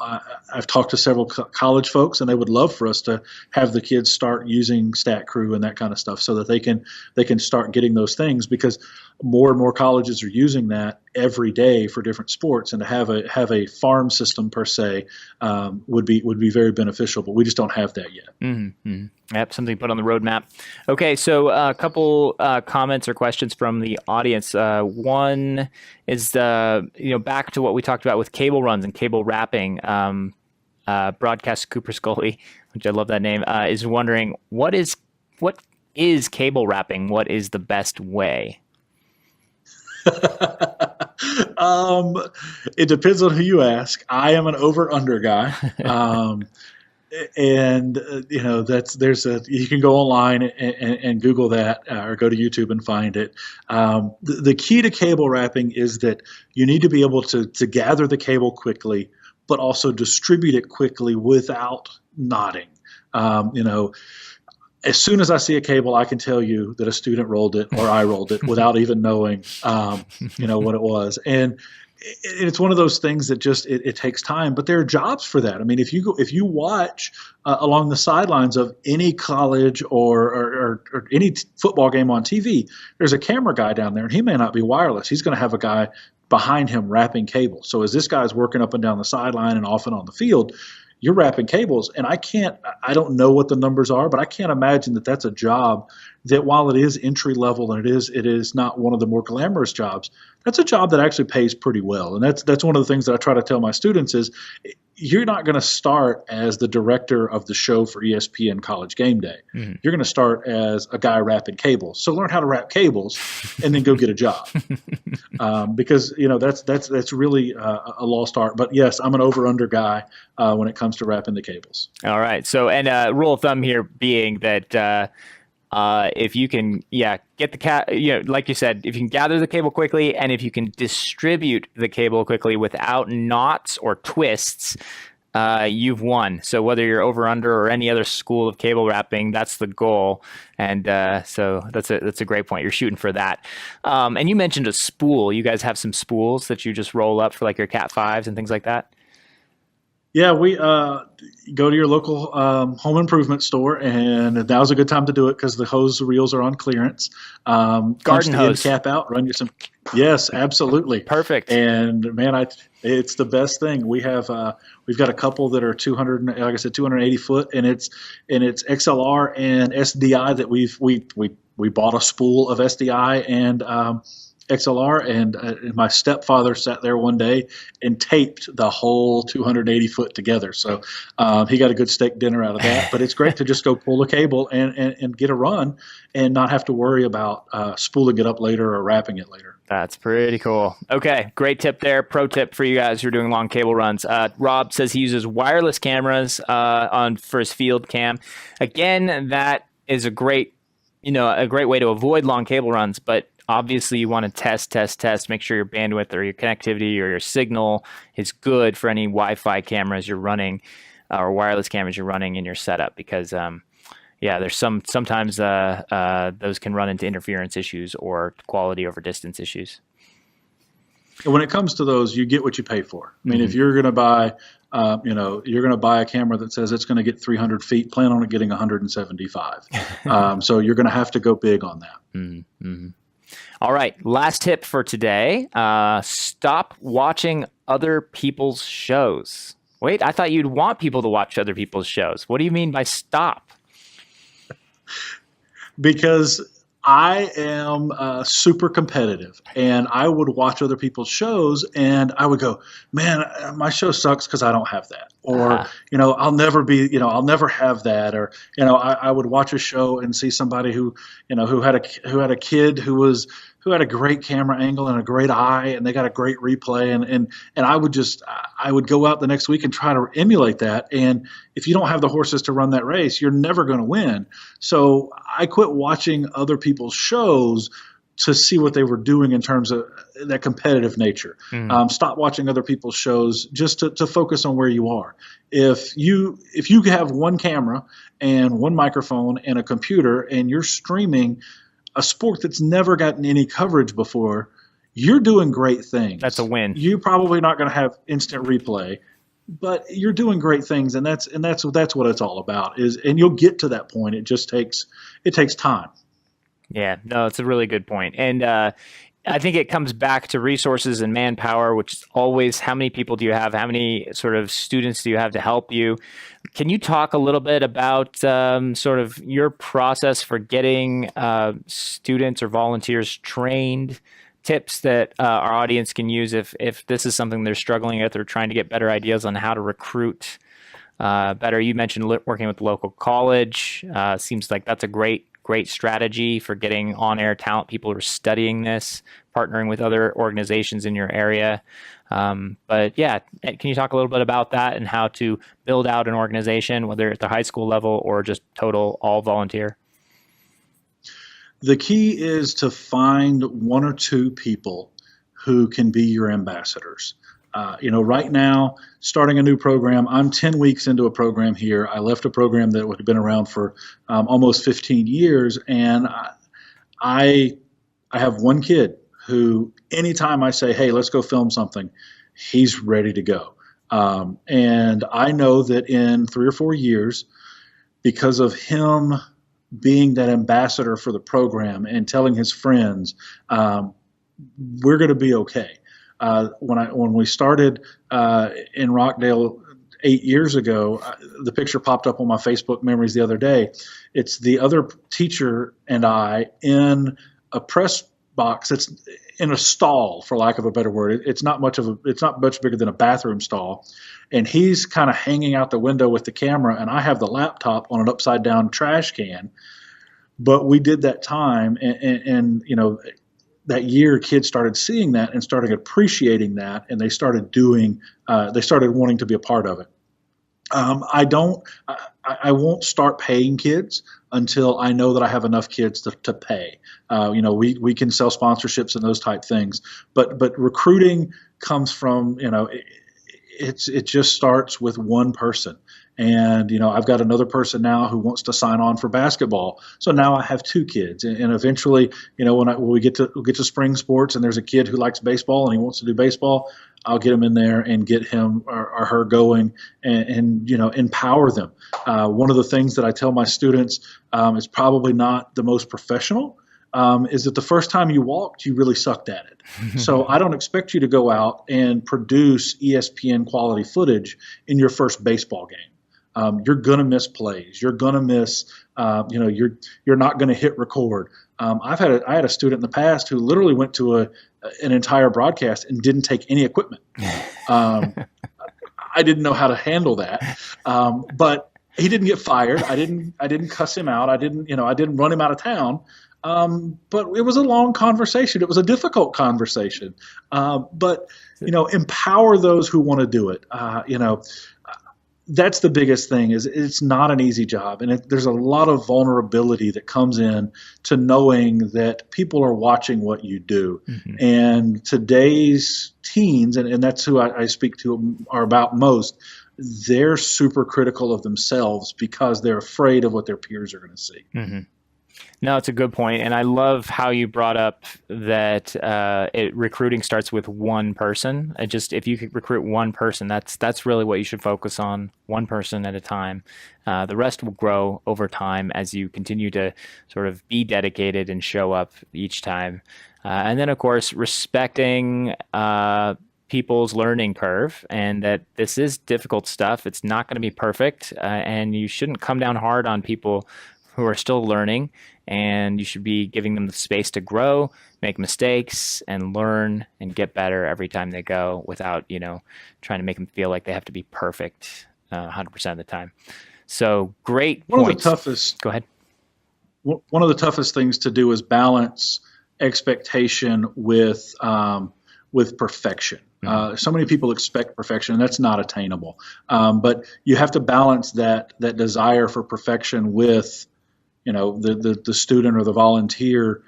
I've talked to several college folks, and they would love for us to have the kids start using Stat Crew and that kind of stuff, so that they can start getting those things, because more and more colleges are using that every day for different sports, and to have a farm system per se would be very beneficial. But we just don't have that yet. Mm-hmm. Yep, something to put on the roadmap. Okay, so a couple comments or questions from the audience. One is back to what we talked about with cable runs and cable wrapping. Broadcast Cooper Scully, which I love that name, is wondering what is cable wrapping? What is the best way? It depends on who you ask. I am an over/under guy. And you can go online and Google that, or go to YouTube and find it. The key to cable wrapping is that you need to be able to gather the cable quickly, but also distribute it quickly without knotting. As soon as I see a cable, I can tell you that a student rolled it or I rolled it without even knowing, what it was. And it's one of those things that just it takes time, but there are jobs for that. I mean, if you watch along the sidelines of any college or any football game on TV, there's a camera guy down there, and he may not be wireless. He's going to have a guy behind him wrapping cables. So as this guy's working up and down the sideline and off and on the field, you're wrapping cables, and I don't know what the numbers are, but I can't imagine that that's a job that, while it is entry level and it is not one of the more glamorous jobs, that's a job that actually pays pretty well. And that's one of the things that I try to tell my students is, you're not going to start as the director of the show for ESPN College Game Day. Mm-hmm. You're going to start as a guy wrapping cables. So learn how to wrap cables and then go get a job. Because that's really a lost art. But yes, I'm an over/under guy when it comes to wrapping the cables. All right. So, and rule of thumb here being that if you can, get the like you said, if you can gather the cable quickly, and if you can distribute the cable quickly without knots or twists, you've won. So whether you're over, under, or any other school of cable wrapping, that's the goal. And so that's a great point. You're shooting for that. And you mentioned a spool. You guys have some spools that you just roll up for like your Cat 5s and things like that? Yeah, we go to your local home improvement store, and now's a good time to do it because the hose reels are on clearance. Garden hose. Cap out, run you some. Yes, absolutely. Perfect. And man, it's the best thing. We've got a couple that are 280 foot, and it's XLR and SDI that we bought a spool of SDI and XLR, and my stepfather sat there one day and taped the whole 280 foot together. So he got a good steak dinner out of that. But it's great to just go pull a cable and get a run and not have to worry about spooling it up later or wrapping it later. That's pretty cool. Okay, great tip there. Pro tip for you guys who are doing long cable runs. Rob says he uses wireless cameras for his field cam. Again, that is a great way to avoid long cable runs, but obviously you want to test, make sure your bandwidth or your connectivity or your signal is good for any Wi-Fi cameras you're running or wireless cameras you're running in your setup, because there's sometimes those can run into interference issues or quality over distance issues. When it comes to those, you get what you pay for. I mean, if you're going to buy You're going to buy a camera that says it's going to get 300 feet, plan on it getting 175. So you're going to have to go big on that. Mm-hmm. All right. Last tip for today. Stop watching other people's shows. Wait, I thought you'd want people to watch other people's shows. What do you mean by stop? Because I am super competitive, and I would watch other people's shows, and I would go, man, my show sucks because I don't have that. Or, I'll never have that. Or, I would watch a show and see somebody who had a kid who had a great camera angle and a great eye, and they got a great replay, and I would go out the next week and try to emulate that. And if you don't have the horses to run that race, you're never going to win. So I quit watching other people's shows to see what they were doing in terms of that competitive nature. Stop watching other people's shows just to focus on where you are. If you have one camera and one microphone and a computer and you're streaming a sport that's never gotten any coverage before, you're doing great things. That's a win. You're probably not going to have instant replay, but you're doing great things, and that's what it's all about. And you'll get to that point. It just takes time. Yeah, no, it's a really good point. And I think it comes back to resources and manpower, which is always how many people do you have? How many sort of students do you have to help you? Can you talk a little bit about sort of your process for getting students or volunteers trained, tips that our audience can use if this is something they're struggling with or trying to get better ideas on how to recruit better? You mentioned working with the local college. Seems like that's a great strategy for getting on-air talent, people who are studying this, partnering with other organizations in your area. But yeah, can you talk a little bit about that and how to build out an organization, whether at the high school level or just total all volunteer? The key is to find one or two people who can be your ambassadors. Right now, starting a new program, I'm 10 weeks into a program here. I left a program that had been around for almost 15 years, and I have one kid who, anytime I say, hey, let's go film something, he's ready to go. And I know that in 3 or 4 years, because of him being that ambassador for the program and telling his friends, we're going to be okay. When we started in Rockdale 8 years ago, the picture popped up on my Facebook memories the other day. It's the other teacher and I in a press box that's in a stall, for lack of a better word. It's not much bigger than a bathroom stall, and he's kind of hanging out the window with the camera, and I have the laptop on an upside down trash can. But we did that time, and that year, kids started seeing that and started appreciating that, and they started wanting to be a part of it. I won't start paying kids until I know that I have enough kids to pay. We can sell sponsorships and those type things, but recruiting comes from, it just starts with one person. And, I've got another person now who wants to sign on for basketball. So now I have 2 kids. And eventually, when we get to spring sports and there's a kid who likes baseball and he wants to do baseball, I'll get him in there and get him or her going and empower them. One of the things that I tell my students is probably not the most professional, is that the first time you walked, you really sucked at it. So I don't expect you to go out and produce ESPN quality footage in your first baseball game. You're going to miss plays. You're going to miss, you're not going to hit record. I had a student in the past who literally went to an entire broadcast and didn't take any equipment. I didn't know how to handle that. But he didn't get fired. I didn't cuss him out. I didn't run him out of town. But it was a long conversation. It was a difficult conversation. But empower those who want to do it. That's the biggest thing. Is it's not an easy job, and there's a lot of vulnerability that comes in to knowing that people are watching what you do. Mm-hmm. And today's teens, and that's who I speak to are about most. They're super critical of themselves because they're afraid of what their peers are going to see. Mm-hmm. No, it's a good point, and I love how you brought up that recruiting starts with one person. If you could recruit one person, that's really what you should focus on, one person at a time. The rest will grow over time as you continue to sort of be dedicated and show up each time. And then, of course, respecting people's learning curve, and that this is difficult stuff. It's not going to be perfect, and you shouldn't come down hard on people who are still learning, and you should be giving them the space to grow, make mistakes, and learn and get better every time they go without, trying to make them feel like they have to be perfect 100% of the time. So great points. Go ahead. One of the toughest things to do is balance expectation with perfection. So many people expect perfection, and that's not attainable. But you have to balance that desire for perfection with, the student or the volunteer.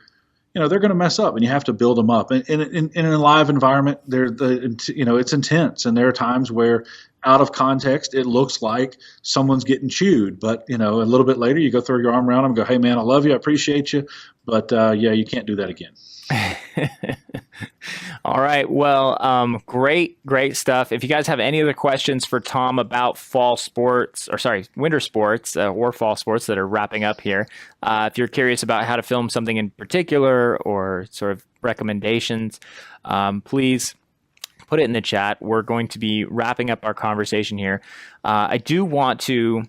They're going to mess up, and you have to build them up. And in a live environment, it's intense, and there are times where, out of context, it looks like someone's getting chewed. But a little bit later, you go throw your arm around them, and go, "Hey, man, I love you, I appreciate you, but you can't do that again." All right. Well, great stuff. If you guys have any other questions for Tom about winter sports or fall sports that are wrapping up here, if you're curious about how to film something in particular or sort of recommendations, please put it in the chat. We're going to be wrapping up our conversation here. I do want to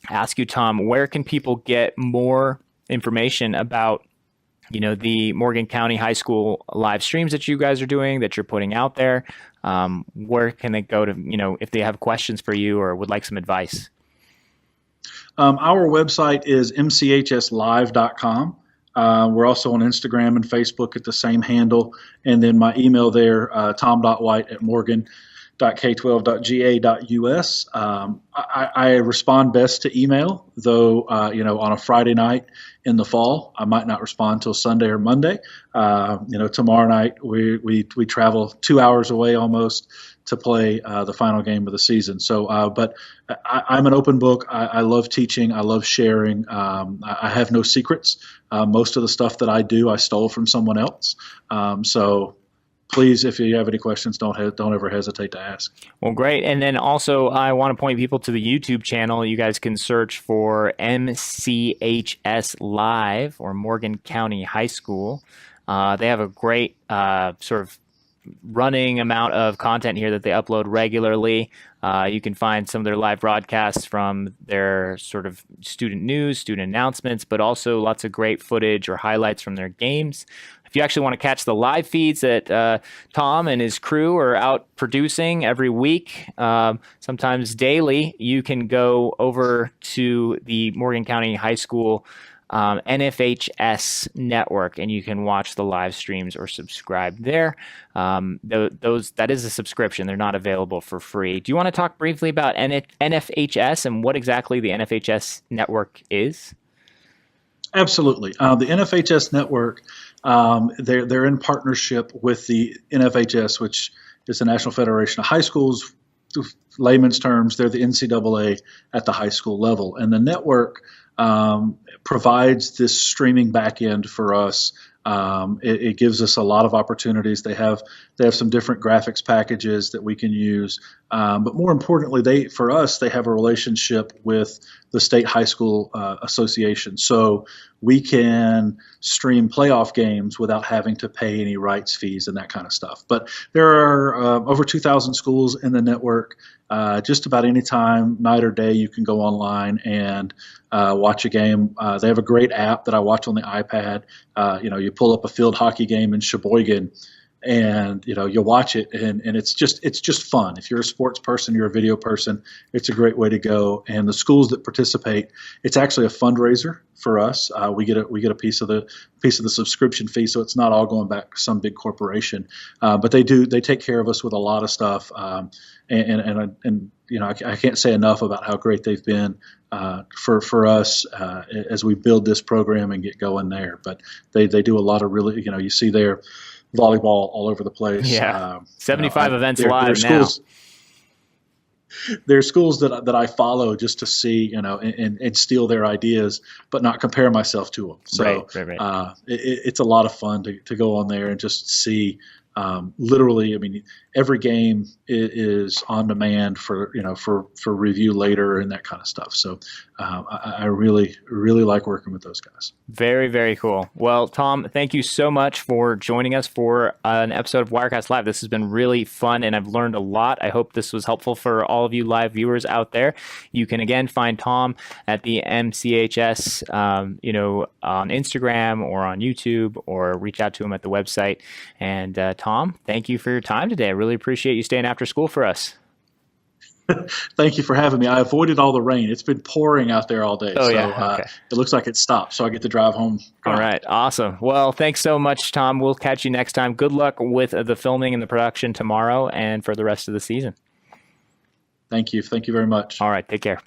ask you, Tom, where can people get more information about the Morgan County High School live streams that you guys are doing, that you're putting out there? Where can they go to, if they have questions for you or would like some advice? Our website is mchslive.com. We're also on Instagram and Facebook at the same handle. And then my email there, tom.white@morgan.k12.ga.us. I respond best to email, though, on a Friday night in the fall, I might not respond till Sunday or Monday. Tomorrow night we travel 2 hours away almost to play the final game of the season. So, but I'm an open book. I love teaching. I love sharing. I have no secrets. Most of the stuff that I do, I stole from someone else. So please, if you have any questions, don't ever hesitate to ask. Well, great. And then also, I want to point people to the YouTube channel. You guys can search for MCHS Live or Morgan County High School. They have a great sort of running amount of content here that they upload regularly. You can find some of their live broadcasts from their sort of student news, student announcements, but also lots of great footage or highlights from their games. If you actually want to catch the live feeds that Tom and his crew are out producing every week, sometimes daily, you can go over to the Morgan County High School NFHS network, and you can watch the live streams or subscribe there. That is a subscription. They're not available for free. Do you want to talk briefly about NFHS and what exactly the NFHS network is? Absolutely. The NFHS network, they're in partnership with the NFHS, which is the National Federation of High Schools. Layman's terms, they're the NCAA at the high school level. And the network provides this streaming backend for us. It gives us a lot of opportunities. They have some different graphics packages that we can use, but more importantly, they have a relationship with the State High School Association, so we can stream playoff games without having to pay any rights fees and that kind of stuff. But there are over 2,000 schools in the network. Just about any time, night or day, you can go online and watch a game. They have a great app that I watch on the iPad. You pull up a field hockey game in Sheboygan, and you watch it, and it's just fun. If you're a sports person, you're a video person, it's a great way to go. And the schools that participate, it's actually a fundraiser for us. We get a piece of the subscription fee, so it's not all going back to some big corporation. But they take care of us with a lot of stuff. And I can't say enough about how great they've been for us as we build this program and get going there. But they do a lot of really, you see their volleyball all over the place. Yeah, 75 events live now. there's schools that I follow just to see, and steal their ideas, but not compare myself to them. So Right. it's a lot of fun to go on there and just see. Literally, I mean, every game is on demand for review later and that kind of stuff. So I really like working with those guys. Very, very cool. Well, Tom, thank you so much for joining us for an episode of Wirecast Live. This has been really fun, and I've learned a lot. I hope this was helpful for all of you live viewers out there. You can, again, find Tom at the MCHS, on Instagram or on YouTube, or reach out to him at the website. And Tom, thank you for your time today. I really appreciate you staying after school for us. Thank you for having me. I avoided all the rain. It's been pouring out there all day. Okay. It looks like it stopped, so I get to drive home. All right. Awesome. Well, thanks so much, Tom. We'll catch you next time. Good luck with the filming and the production tomorrow and for the rest of the season. Thank you. Thank you very much. All right. Take care.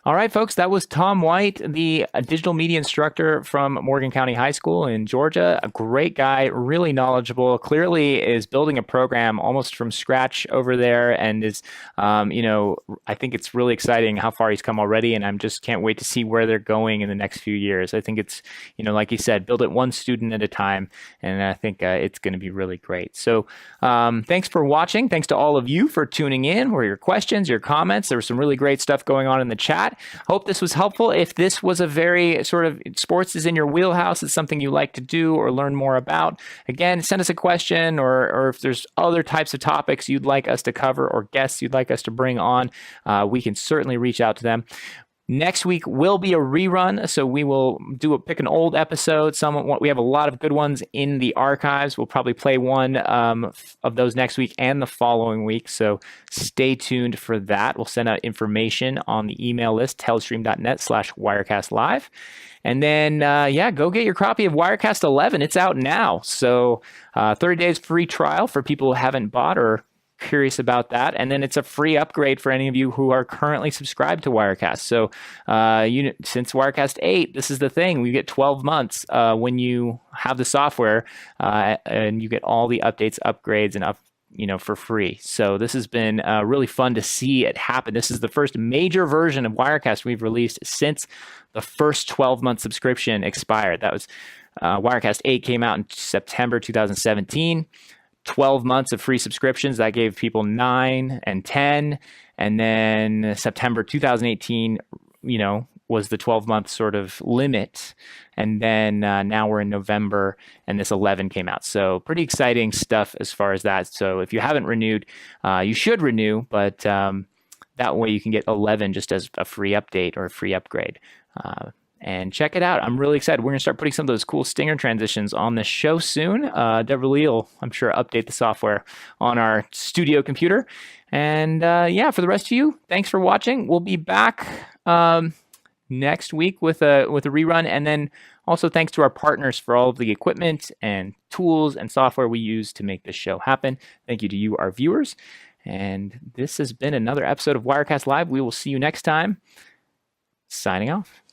All right, folks, that was Tom White, the digital media instructor from Morgan County High School in Georgia. A great guy, really knowledgeable, clearly is building a program almost from scratch over there, and is, I think it's really exciting how far he's come already, and I'm just can't wait to see where they're going in the next few years. I think it's, like he said, build it one student at a time, and I think it's going to be really great. So thanks for watching. Thanks to all of you for tuning in, or your questions, your comments. There was some really great stuff going on in the chat. Hope this was helpful. If this was a very sort of sports is in your wheelhouse, it's something you like to do or learn more about, again, send us a question, or if there's other types of topics you'd like us to cover or guests you'd like us to bring on, we can certainly reach out to them. Next week will be a rerun, so we will pick an old episode. We have a lot of good ones in the archives. We'll probably play one of those next week and the following week, so stay tuned for that. We'll send out information on the email list, telestream.net/wirecastlive. And then, go get your copy of Wirecast 11. It's out now, so 30 days free trial for people who haven't bought or curious about that, and then it's a free upgrade for any of you who are currently subscribed to Wirecast. So since Wirecast 8, this is the thing, we get 12 months when you have the software, and you get all the updates, upgrades, and for free. So this has been really fun to see it happen. This is the first major version of Wirecast we've released since the first 12-month subscription expired. That was Wirecast 8 came out in September 2017. 12 months of free subscriptions. That gave people 9 and 10. And then September 2018, was the 12-month sort of limit. And then now we're in November, and this 11 came out. So pretty exciting stuff as far as that. So if you haven't renewed, you should renew, but that way you can get 11 just as a free update or a free upgrade. And check it out. I'm really excited. We're going to start putting some of those cool stinger transitions on the show soon. Deborah Lee will, I'm sure, update the software on our studio computer. And for the rest of you, thanks for watching. We'll be back next week with a rerun. And then also thanks to our partners for all of the equipment and tools and software we use to make this show happen. Thank you to you, our viewers. And this has been another episode of Wirecast Live. We will see you next time. Signing off.